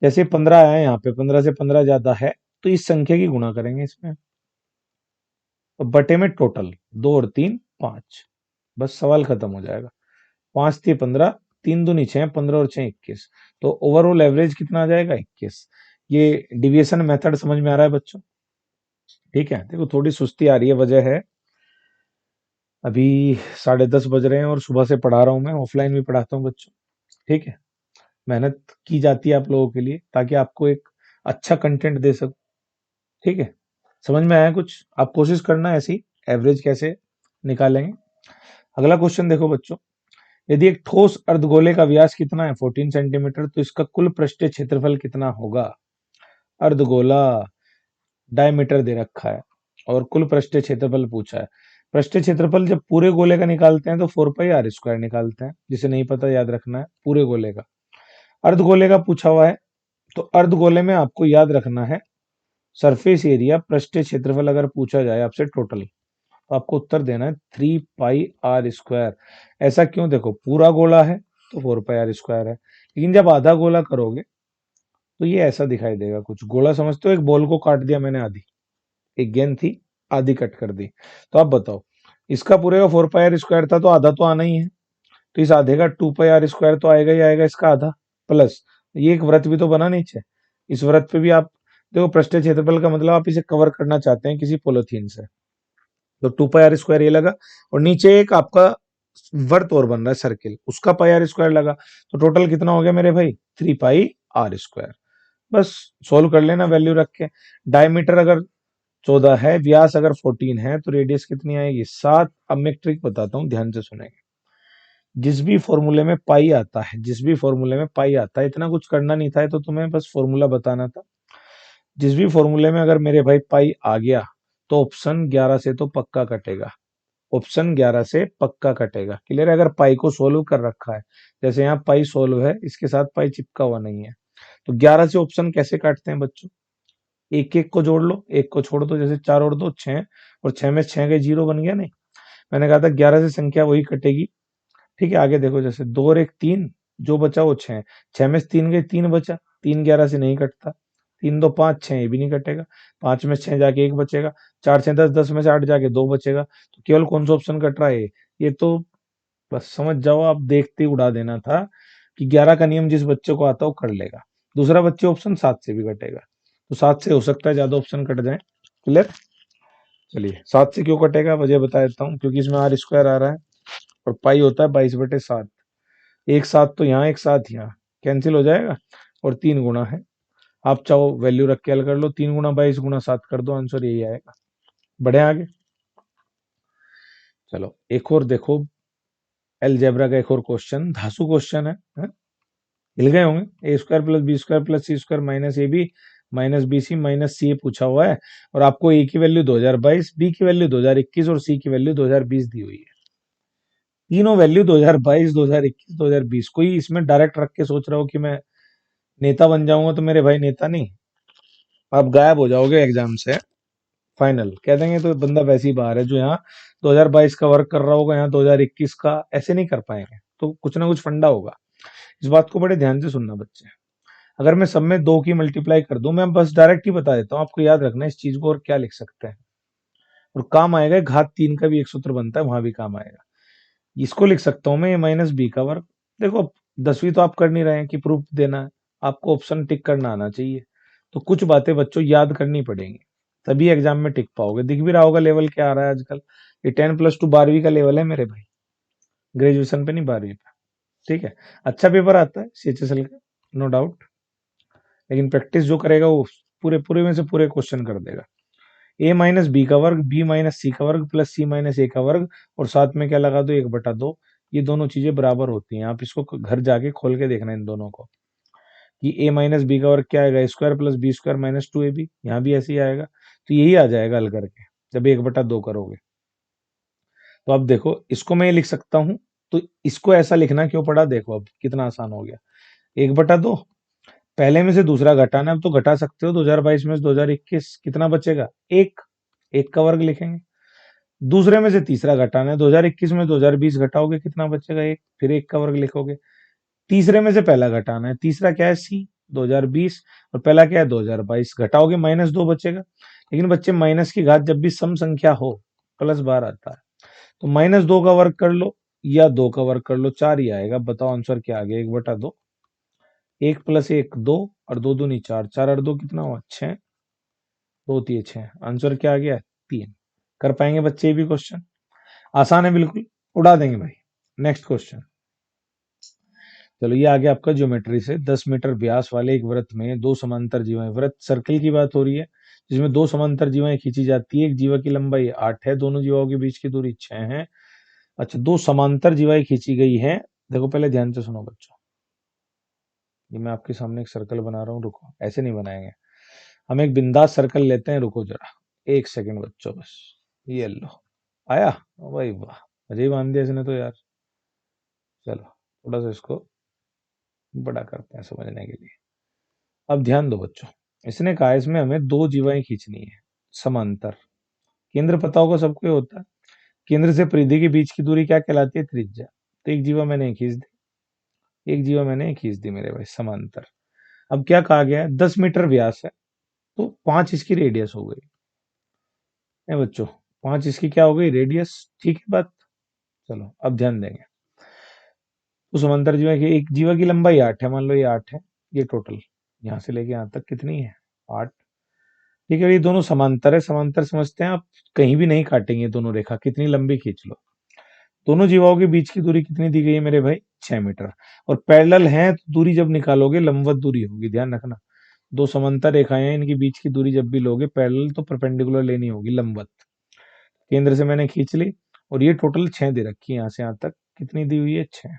जैसे 15 आया यहाँ पे, 15 से 15 ज्यादा है तो इस संख्या की गुणा करेंगे इसमें, तो बटे में टोटल 2 और 3 5, बस सवाल खत्म हो जाएगा। 5 थी 15, 3 दूनी 6, 15 और 6 21। तो ओवरऑल एवरेज कितना आ जाएगा, 21। ये डिविएशन मेथड समझ में आ रहा है बच्चों। ठीक है, देखो थोड़ी सुस्ती आ रही है, वजह है अभी 10:30 बज रहे हैं और सुबह से पढ़ा रहा हूँ, मैं ऑफलाइन भी पढ़ाता हूँ बच्चों। ठीक है, मेहनत की जाती है आप लोगों के लिए, ताकि आपको एक अच्छा कंटेंट दे सकूं। ठीक है, समझ में आया कुछ, आप कोशिश करना ऐसी एवरेज कैसे निकालेंगे। अगला क्वेश्चन देखो बच्चों, यदि एक ठोस अर्धगोले का व्यास कितना है, 14 सेंटीमीटर, तो इसका कुल पृष्ठीय क्षेत्रफल कितना होगा। अर्धगोला डायमीटर दे रखा है और कुल पृष्ठीय क्षेत्रफल पूछा है। पृष्ठीय क्षेत्रफल जब पूरे गोले का निकालते हैं तो 4πr² निकालते हैं, जिसे नहीं पता याद रखना है पूरे गोले का। अर्धगोले का पूछा हुआ है, तो अर्धगोले में आपको याद रखना है सरफेस एरिया पृष्ठीय क्षेत्रफल अगर पूछा जाए आपसे टोटल, तो आपको उत्तर देना है 3 पाई r स्क्वायर। ऐसा क्यों? देखो पूरा गोला है तो 4 पाई r स्क्वायर है, लेकिन जब आधा गोला करोगे तो ये ऐसा दिखाई देगा कुछ। गोला समझते हो? एक बॉल को काट दिया मैंने आधी, एक गेंद थी आधी कट कर दी। तो आप बताओ, इसका पूरे का 4 पाई r स्क्वायर था तो आधा तो आना ही है, तो इस आधे का 2 पाई r स्क्वायर तो आएगा ही आएगा, इसका आधा प्लस ये एक वृत्त भी तो बना नीचे, इस वृत्त पे भी आप देखो, पृष्ठीय क्षेत्रफल का मतलब आप इसे कवर करना चाहते हैं किसी पॉलिथीन से, तो 2 पाई r स्क्वायर ये लगा, और नीचे एक आपका वर्त और बन रहा है सर्किल, उसका पाई r स्क्वायर लगा, तो टोटल कितना हो गया मेरे भाई? 3 पाई r स्क्वायर। बस सोल्व कर लेना वैल्यू रख के। डायमीटर अगर 14 है, व्यास अगर 14 है, तो रेडियस कितनी आएगी? 7। अब मैं एक ट्रिक बताता हूँ, ध्यान से सुनेंगे। जिस भी फॉर्मूले में पाई आता है, जिस भी फॉर्मूले में पाई आता है, इतना कुछ करना नहीं था, तो तुम्हें बस फॉर्मूला बताना था। जिस भी फॉर्मूले में अगर मेरे भाई पाई आ गया, तो ऑप्शन 11 से तो पक्का कटेगा, ऑप्शन 11 से पक्का कटेगा। क्लियर है? अगर पाई को सोल्व कर रखा है, जैसे यहाँ पाई सोल्व है, इसके साथ पाई चिपका हुआ नहीं है, तो 11 से ऑप्शन कैसे काटते हैं बच्चों? एक एक को जोड़ लो, एक को छोड़ दो, जैसे 4 और 2 6, और 6 में 6 के 0 बन गया नहीं? मैंने कहा था 11 से संख्या वही कटेगी। ठीक है, आगे देखो, जैसे 2 और 1 3, जो बचा वो 6, 6 में से 3 गए 3 बचा, 3 11 से नहीं कटता, 3 2 5 6, ये भी नहीं कटेगा, 5 में 6 जाके 1 बचेगा, 4 6 10, 10 में से 8 जाके 2 बचेगा, तो केवल कौन सा ऑप्शन कट रहा है? ये तो बस समझ जाओ, आप देखते ही उड़ा देना था कि 11 का नियम जिस बच्चे को आता है वो कर लेगा। दूसरा बच्चे ऑप्शन 7 से भी कटेगा, तो 7 से हो सकता है ज्यादा ऑप्शन कट जाए। क्लियर? चलिए, 7 से क्यों कटेगा वजह बता देता हूँ, क्योंकि इसमें r स्क्वायर आ रहा है और पाई होता है 22/7। एक साथ तो यहाँ, एक साथ यहाँ कैंसिल हो जाएगा, और 3 गुना है। आप चाहो वैल्यू रख के हल कर लो, 3 गुना 22 गुना 7 कर दो, आंसर यही आएगा। बढ़े आगे? चलो एक और देखो, अलजेब्रा का एक और क्वेश्चन, धासु क्वेश्चन है, हिल गए होंगे। a² + b² + c² - ab - bc - ca पूछा हुआ है, और आपको a की वैल्यू 2022, b की वैल्यू 2021 और c की वैल्यू 2020 दी हुई है। तीनों वैल्यू 2022, 2021, 2020। कोई इसमें डायरेक्ट रख के सोच रहा हो कि मैं नेता बन जाऊंगा, तो मेरे भाई नेता नहीं, आप गायब हो जाओगे एग्जाम से, फाइनल कह देंगे तो बंदा वैसे ही बाहर है। जो यहाँ 2022 का वर्क कर रहा होगा, यहाँ 2021 का, ऐसे नहीं कर पाएंगे, तो कुछ ना कुछ फंडा होगा। इस बात को बड़े ध्यान से सुनना बच्चे। अगर मैं सब में 2 की मल्टीप्लाई कर दूं, मैं बस डायरेक्ट ही बता देता हूँ, आपको याद रखना है इस चीज को, और क्या लिख सकते हैं, और काम आएगा। घात 3 का भी एक सूत्र बनता है, वहां भी काम आएगा। इसको लिख सकता हूँ मैं a-b²। देखो 10वीं तो आप कर नहीं रहे हैं कि प्रूफ देना है, आपको ऑप्शन टिक करना आना चाहिए, तो कुछ बातें बच्चों याद करनी पड़ेंगी, तभी एग्जाम में टिक पाओगे। दिख भी रहा होगा लेवल क्या आ रहा है आजकल, ये 10+2 12वीं का लेवल है मेरे भाई, ग्रेजुएशन पे नहीं 12वीं पे। ठीक है, अच्छा पेपर आता है CHSL का, नो डाउट, लेकिन प्रैक्टिस जो करेगा वो पूरे पूरे में से पूरे क्वेश्चन कर देगा। a-b², b-c² + c-a², और साथ में क्या लगा दो? 1/2। ये दोनों चीजें बराबर होती हैं, आप इसको घर जाके खोल के देखना इन दोनों को, कि a-b² क्या आएगा? a² + b² - 2ab, यहाँ भी ऐसे ही आएगा, तो यही आ जाएगा हल करके जब 1/2 करोगे। तो अब देखो, इसको मैं ये लिख सकता हूं, तो इसको ऐसा लिखना क्यों पड़ा? देखो अब कितना आसान हो गया। 1/2, पहले में से दूसरा घटाना है, अब तो घटा सकते हो। 2022 में से 2021 कितना बचेगा? 1, 1 का वर्ग लिखेंगे। दूसरे में से तीसरा घटाना है, 2021 में 2020 घटाओगे कितना बचेगा? 1, फिर 1 का वर्ग लिखोगे। तीसरे में से पहला घटाना है, तीसरा क्या है? C, 2020, और पहला क्या है? 2022, घटाओगे -2 बचेगा। लेकिन बच्चे माइनस की घात जब भी सम संख्या हो, प्लस बार आता है, तो -2 का वर्ग कर लो या 2 का वर्ग कर लो, 4 ही आएगा। बताओ आंसर क्या आ गया? 1/2, 1 + 1 2, और 2 दूनी 4, 4 और 2 कितना हुआ? 6, 2 3 6, आंसर क्या आ गया? 3। कर पाएंगे बच्चे ये भी क्वेश्चन? आसान है बिल्कुल, उड़ा देंगे भाई। नेक्स्ट क्वेश्चन, चलो ये आ गया आपका ज्योमेट्री से। 10 मीटर व्यास वाले एक वृत्त में दो समांतर जीवाएं, वृत्त सर्कल की बात हो रही है, जिसमें दो समांतर जीवाएं खींची जाती है। एक जीवा की लंबाई 8 है, दोनों जीवाओं के बीच की दूरी 6 है। अच्छा, दो समांतर जीवाएं खींची गई हैं। देखो पहले ध्यान से सुनो बच्चों, ये मैं आपके सामने एक सर्कल बना रहा हूँ, रुको, ऐसे नहीं बनाएंगे हम, एक बिंदास सर्कल लेते हैं, रुको जरा 1 सेकंड बच्चों बस। ये लो, आया? भाई वाह, मजे ही बांध दिया इसने तो यार। चलो थोड़ा सा इसको बड़ा करते हैं समझने के लिए। अब ध्यान दो बच्चों, इसने कहा इसमें हमें दो जीवाएं खींचनी है समांतर। केंद्र पता होगा सबको, ये होता है केंद्र से परिधि के बीच की दूरी क्या कहलाती है, त्रिज्या। तो एक जीवा मैंने खींच दी, एक जीवा मैंने खींच दी मेरे भाई समांतर। अब क्या कहा गया है, 10 मीटर व्यास है तो 5 इसकी रेडियस हो गई है बच्चों, 5 इसकी क्या हो गई, रेडियस। ठीक है बात। चलो अब ध्यान देंगे। तो समांतर जीवा की एक जीवा की लंबाई 8 है, मान लो ये 8 है, ये टोटल यहां से लेके यहां तक कितनी है, 8। ठीक है, ये दोनों समांतर है, समांतर समझते हैं आप, कहीं भी नहीं काटेंगे दोनों रेखा, कितनी लंबी खींच लो। दोनों जीवाओं के बीच की दूरी कितनी दी गई है मेरे भाई, 6 मीटर। और पैरेलल है तो दूरी जब निकालोगे लंबवत दूरी होगी, ध्यान रखना। दो समांतर रेखाएं हैं, इनके बीच की दूरी जब भी लोगे पैरेलल तो परपेंडिकुलर लेनी होगी, लंबवत। केंद्र से मैंने खींच ली और ये टोटल 6 दे रखी है, यहां से यहां तक कितनी दी हुई है, 6।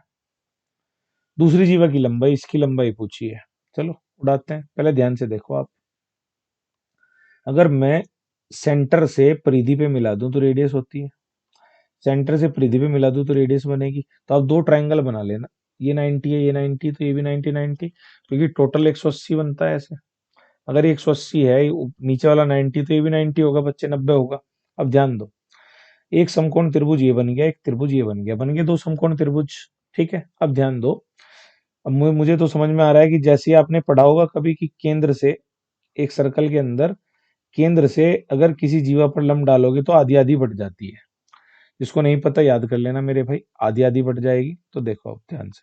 दूसरी जीवा की लंबाई, इसकी लंबाई पूछी है। चलो उड़ाते हैं, पहले ध्यान से देखो आप। अगर मैं सेंटर से परिधि पे मिला दूं तो रेडियस होती है, सेंटर से परिधि पे मिला दूं तो रेडियस बनेगी। तो आप दो ट्रायंगल बना लेना, ये 90 है, ये 90, तो ये भी 90 90, क्योंकि टोटल 180 बनता है ऐसे। अगर ये 180 है, नीचे वाला 90, तो ये भी 90 होगा बच्चे, 90 होगा। अब ध्यान दो, एक समकोण त्रिभुज ये बन गया, एक त्रिभुज ये बन गया, बन गए दो समकोण त्रिभुज। ठीक है, अब ध्यान दो। अब मुझे तो समझ में आ रहा है कि जैसे ही आपने पढ़ा होगा कभी कि केंद्र से, एक सर्कल के अंदर केंद्र से अगर किसी जीवा पर लंब डालोगे तो आधी आधी बढ़ जाती है। जिसको नहीं पता याद कर लेना मेरे भाई, आधी आधी बढ़ जाएगी। तो देखो अब ध्यान से,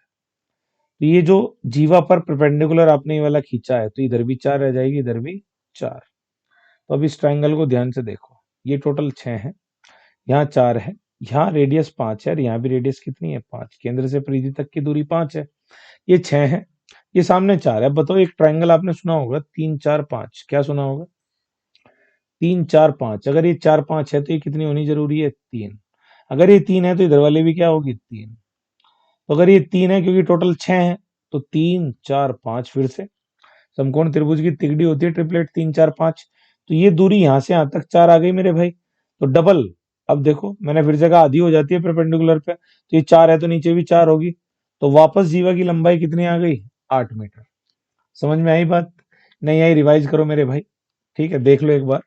तो ये जो जीवा पर परपेंडिकुलर आपने ये वाला खींचा है, तो इधर भी 4 रह जाएगी, इधर भी 4। तो अब इस ट्रायंगल को ध्यान से देखो, ये टोटल 6 है, यहाँ 4 है, यहाँ रेडियस 5 है, और यहाँ भी रेडियस कितनी है, 5। केंद्र से परिधि तक की दूरी 5 है, ये 6 है, ये सामने 4 है। बताओ एक ट्रायंगल आपने सुना होगा 3 4 5, क्या सुना होगा, 3 4 5। अगर ये 4 5 है तो ये कितनी होनी जरूरी है, 3। अगर ये 3 है तो इधर वाले भी क्या होगी, 3। तो अगर ये 3 है क्योंकि टोटल 6 है, तो 3 4 5, फिर से समकोण त्रिभुज की तिगड़ी होती है ट्रिपलेट, 3 4 5। तो ये दूरी यहां से यहां तक 4 आ गई मेरे भाई, तो डबल। अब देखो मैंने फिर जगह आधी हो जाती है परपेंडिकुलर पे, तो ये 4 है तो नीचे भी 4 होगी। तो वापस जीवा की लंबाई कितनी आ गई, 8 मीटर। समझ में आई बात, नहीं आई रिवाइज करो मेरे भाई। ठीक है, देख लो एक बार,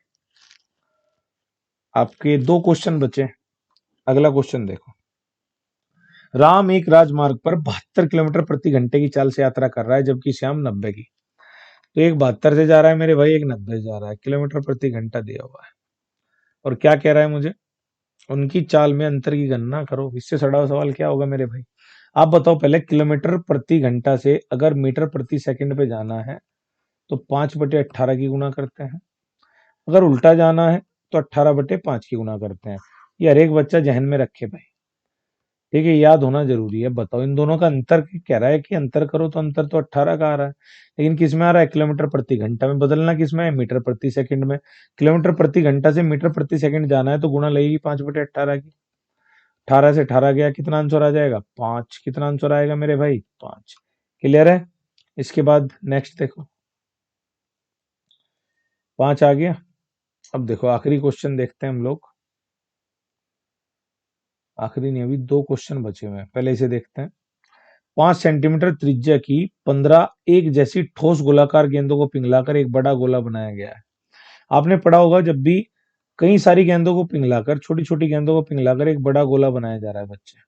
आपके दो क्वेश्चन बचे। अगला क्वेश्चन देखो। राम एक राजमार्ग पर 72 किलोमीटर प्रति घंटे की चाल से यात्रा कर रहा है, जबकि श्याम 90 की। तो एक 72 से जा रहा है मेरे भाई, एक 90 से जा रहा है, किलोमीटर प्रति घंटा दिया हुआ है। और क्या कह रहा है मुझे, उनकी चाल में अंतर की गणना करो। इससे सड़ा हुआ सवाल क्या होगा मेरे भाई, आप बताओ पहले। किलोमीटर प्रति घंटा से अगर मीटर प्रति सेकंड पे जाना है तो 5/18 की गुणा करते हैं, अगर उल्टा जाना है तो 18/5 की गुणा करते हैं। ये हर एक बच्चा जहन में रखे भाई, ठीक है, याद होना जरूरी है। बताओ इन दोनों का अंतर कह रहा है कि अंतर करो, तो अंतर तो 18 का आ रहा है, लेकिन किस में आ रहा है, किलोमीटर प्रति घंटा में। बदलना किस में है, मीटर प्रति सेकंड में। किलोमीटर प्रति घंटा से मीटर प्रति सेकंड जाना है तो गुणा लगेगी 5/18 की। 18 से 18 गया, कितना आंसर आ जाएगा, 5। कितना आंसर आएगा मेरे भाई, 5। क्लियर है। इसके बाद नेक्स्ट देखो, 5 आ गया। अब देखो आखिरी क्वेश्चन देखते हैं हम लोग, आखिरी नहीं, अभी दो क्वेश्चन बचे हुए हैं, पहले इसे देखते हैं। 5 सेंटीमीटर त्रिज्या की 15 एक जैसी ठोस गोलाकार गेंदों को पिघलाकर एक बड़ा गोला बनाया गया है। आपने पढ़ा होगा जब भी कई सारी गेंदों को पिघलाकर, छोटी छोटी गेंदों को पिघलाकर एक बड़ा गोला बनाया जा रहा है बच्चे,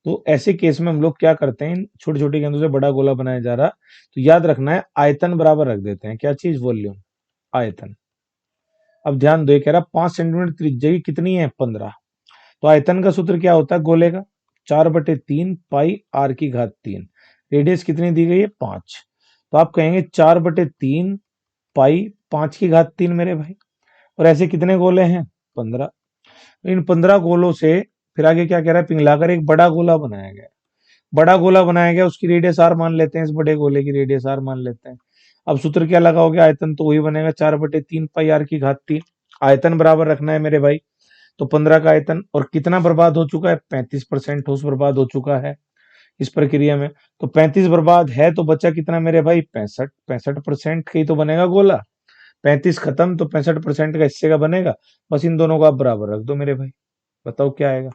तो ऐसे केस में हम लोग क्या करते हैं, छोटी छोटी गेंदों से बड़ा गोला बनाया जा रहा, तो याद रखना है आयतन बराबर रख देते हैं, क्या चीज, वॉल्यूम, आयतन। अब ध्यान दो, ये कह रहा 5 सेंटीमीटर त्रिज्या की कितनी है, 15। तो आयतन का सूत्र क्या होता है गोले का, 4/3 पाई आर की घात 3। रेडियस कितनी दी गई है, 5। तो आप कहेंगे 4/3 पाई 5 की घात 3 मेरे भाई। और ऐसे कितने गोले हैं, 15। इन 15 गोलों से फिर आगे क्या कह रहा है, पिघलाकर एक बड़ा गोला बनाया गया। बड़ा गोला बनाया गया, उसकी रेडियस आर मान लेते हैं, इस बड़े गोले की रेडियस आर मान लेते हैं। अब सूत्र क्या लगाओगे, आयतन तो वही बनेगा, 4/3 पाई आर की घात 3। आयतन बराबर रखना है मेरे भाई। तो 15 का आयतन, और कितना बर्बाद हो चुका है, 35% ठोस बर्बाद हो चुका है इस प्रक्रिया में। तो 35 बर्बाद है तो बचा कितना मेरे भाई, 65। 65% का ही तो बनेगा गोला, 35 खत्म तो 65% का हिस्से का बनेगा। बस इन दोनों को आप बराबर रख दो मेरे भाई, बताओ क्या आएगा।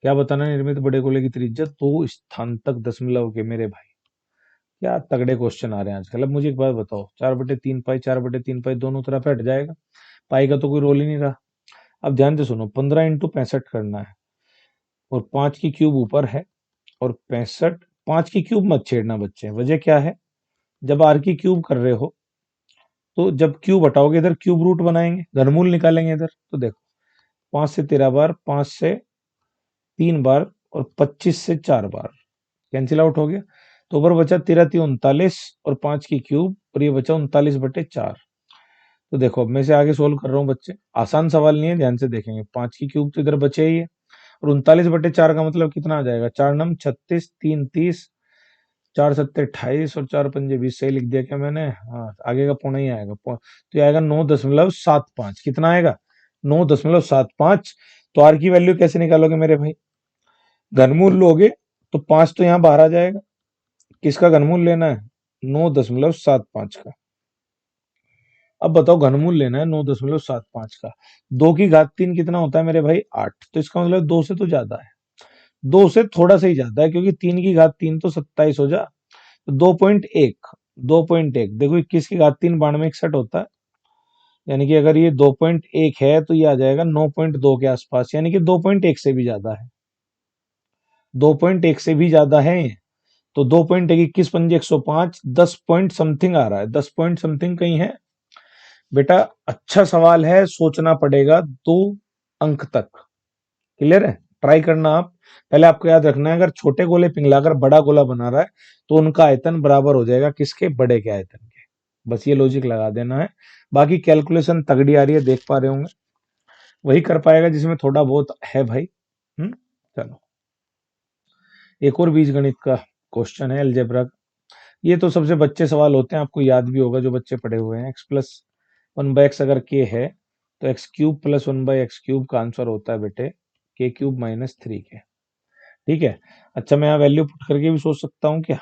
क्या बताना है, निर्मित बड़े गोले की त्रिज्या 2 स्थान तक दशमलव के मेरे भाई, क्या तगड़े क्वेश्चन आ रहे हैं आजकल। अब मुझे एक बात बताओ, 4/3 पाई 4/3 पाई दोनों तरफ हट जाएगा, पाई का तो कोई रोल ही नहीं रहा। अब ध्यान से सुनो, 15 × 65 करना है और 5 की क्यूब ऊपर है और 65, 5 की क्यूब मत छेड़ना बच्चे। वजह क्या है, जब आर की क्यूब कर रहे हो तो जब क्यूब हटाओगे इधर क्यूब रूट बनाएंगे, घनमूल निकालेंगे इधर। तो देखो 5 से 13 बार, 5 से 3 बार और 25 से 4 बार कैंसिल आउट हो गया। तो ऊपर बचा 13×3 = 39 और 5 की क्यूब और ये बचा 39/4। तो देखो अब मैं से आगे सोल्व कर रहा हूँ बच्चे, आसान सवाल नहीं है, ध्यान से देखेंगे। 5 की क्यूब तो इधर बचे ही है और 39/4 का मतलब कितना आ जाएगा, 4×9 = 36, 3 = 30, 4×7 = 28 और 4×5 = 20। सही लिख दिया क्या मैंने? हाँ, आगे का पौना ही आएगा। तो ये आएगा 9.75। कितना आएगा? 9.75। तो आर की वैल्यू कैसे निकालोगे मेरे भाई? घनमूल लोगे तो 5 तो यहाँ बाहर आ जाएगा। किसका घनमूल लेना है? 9.75 का। अब बताओ घनमूल लेना है 9.75 का। 2 की घात 3 कितना होता है मेरे भाई? 8। तो इसका मतलब 2 से तो ज्यादा है, 2 से थोड़ा सा ही ज्यादा है, क्योंकि 3 की घात 3 तो 27 हो जा। तो 2.1, 2.1 देखो, 21 की घात 3 92 61 होता है। यानी कि अगर ये 2.1 है तो ये आ जाएगा 9.2 के आसपास, यानी कि 2.1 से भी ज्यादा है, 2.1 से भी ज्यादा है। तो 2.1 21 × 5 = 105, 10 पॉइंट समथिंग आ रहा है, 10 पॉइंट समथिंग कहीं है बेटा। अच्छा सवाल है, सोचना पड़ेगा 2 अंक तक। क्लियर है? ट्राई करना आप। पहले आपको याद रखना है, अगर छोटे गोले पिघलाकर बड़ा गोला बना रहा है तो उनका आयतन बराबर हो जाएगा किसके? बड़े के आयतन के। बस ये लॉजिक लगा देना है। बाकी कैलकुलेशन तगड़ी आ रही है, देख पा रहे होंगे। वही कर पाएगा जिसमें थोड़ा बहुत है भाई। चलो, एक और बीजगणित का क्वेश्चन है, अलजेब्रा। ये तो सबसे बच्चे सवाल होते हैं, आपको याद भी होगा जो बच्चे पढ़े हुए हैं। x+1/x अगर k है तो x³ + 1/x³ का आंसर होता है बेटे k³ - 3k। ठीक है। अच्छा, मैं यहाँ वैल्यू पुट करके भी सोच सकता हूँ क्या?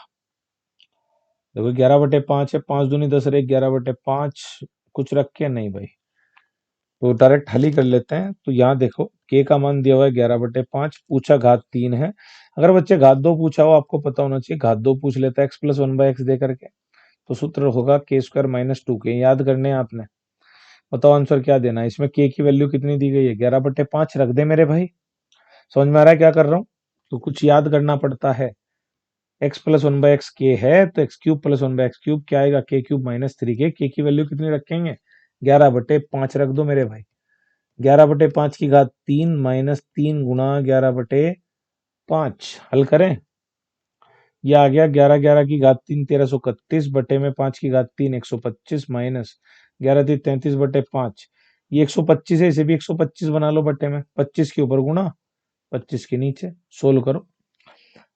देखो 11/5 है, 5 दूनी 10 रहे, 11/5 कुछ रख के नहीं भाई, तो डायरेक्ट हल ही कर लेते हैं। तो यहाँ देखो k का मान दिया हुआ है 11/5, पूछा घात 3 है। अगर बच्चे घात 2 पूछा हो, आपको पता होना चाहिए, घात 2 पूछ लेता है x+1/x दे करके, तो सूत्र होगा k² - 2k। याद करने हैं आपने। बताओ आंसर क्या देना है इसमें? k की वैल्यू कितनी दी गई है? 11/5 रख दे मेरे भाई। समझ में आ रहा है क्या कर रहा हूँ? तो कुछ याद करना पड़ता है। x+1/x k है तो x³ + 1/x³ क्या आएगा? k³ - 3k। k की वैल्यू कितनी रखेंगे? 11/5 रख दो मेरे भाई। 11/5 की घात 3 - 3 × 11/5 हल करें। ये आ गया 11 की घात 3 1331 बटे में 5 की घात 3 125 माइनस 11 × 3 33/5। ये 125 है, इसे भी 125 बना लो बटे में, 25 के ऊपर गुणा 25 के नीचे। सोल्व करो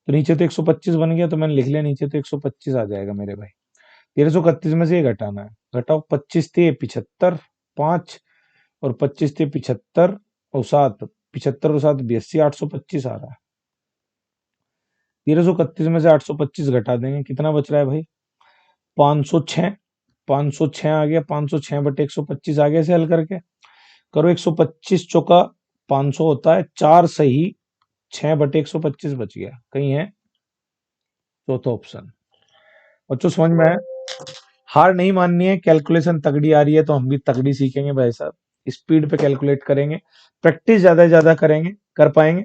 तो नीचे तो 125 बन गया, तो मैंने लिख लिया नीचे तो 125 आ जाएगा मेरे भाई। 1331 में से ये घटाना है, घटाओ। 25 थे 75, 5 और 25 थे 75 और 7, 75 और 7 82, 825 आ रहा है। 1331 में से 825 घटा देंगे, कितना बच रहा है भाई? 506। 506 आ गया, 506 बटे 125 आ गया। इसे हल करके करो, 125 चौका 500 होता है, 4 सही 6 बटे 125 बच गया। कहीं है चौथा ऑप्शन। बच्चों समझ में है? हार नहीं माननी है, कैलकुलेशन तगड़ी आ रही है तो हम भी तगड़ी सीखेंगे भाई साहब। स्पीड पे कैलकुलेट करेंगे, प्रैक्टिस ज्यादा से ज्यादा करेंगे, कर पाएंगे।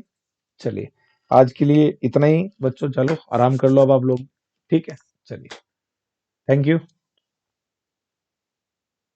चलिए, आज के लिए इतना ही बच्चों, चलो आराम कर लो अब आप लोग। ठीक है, चलिए, थैंक यू।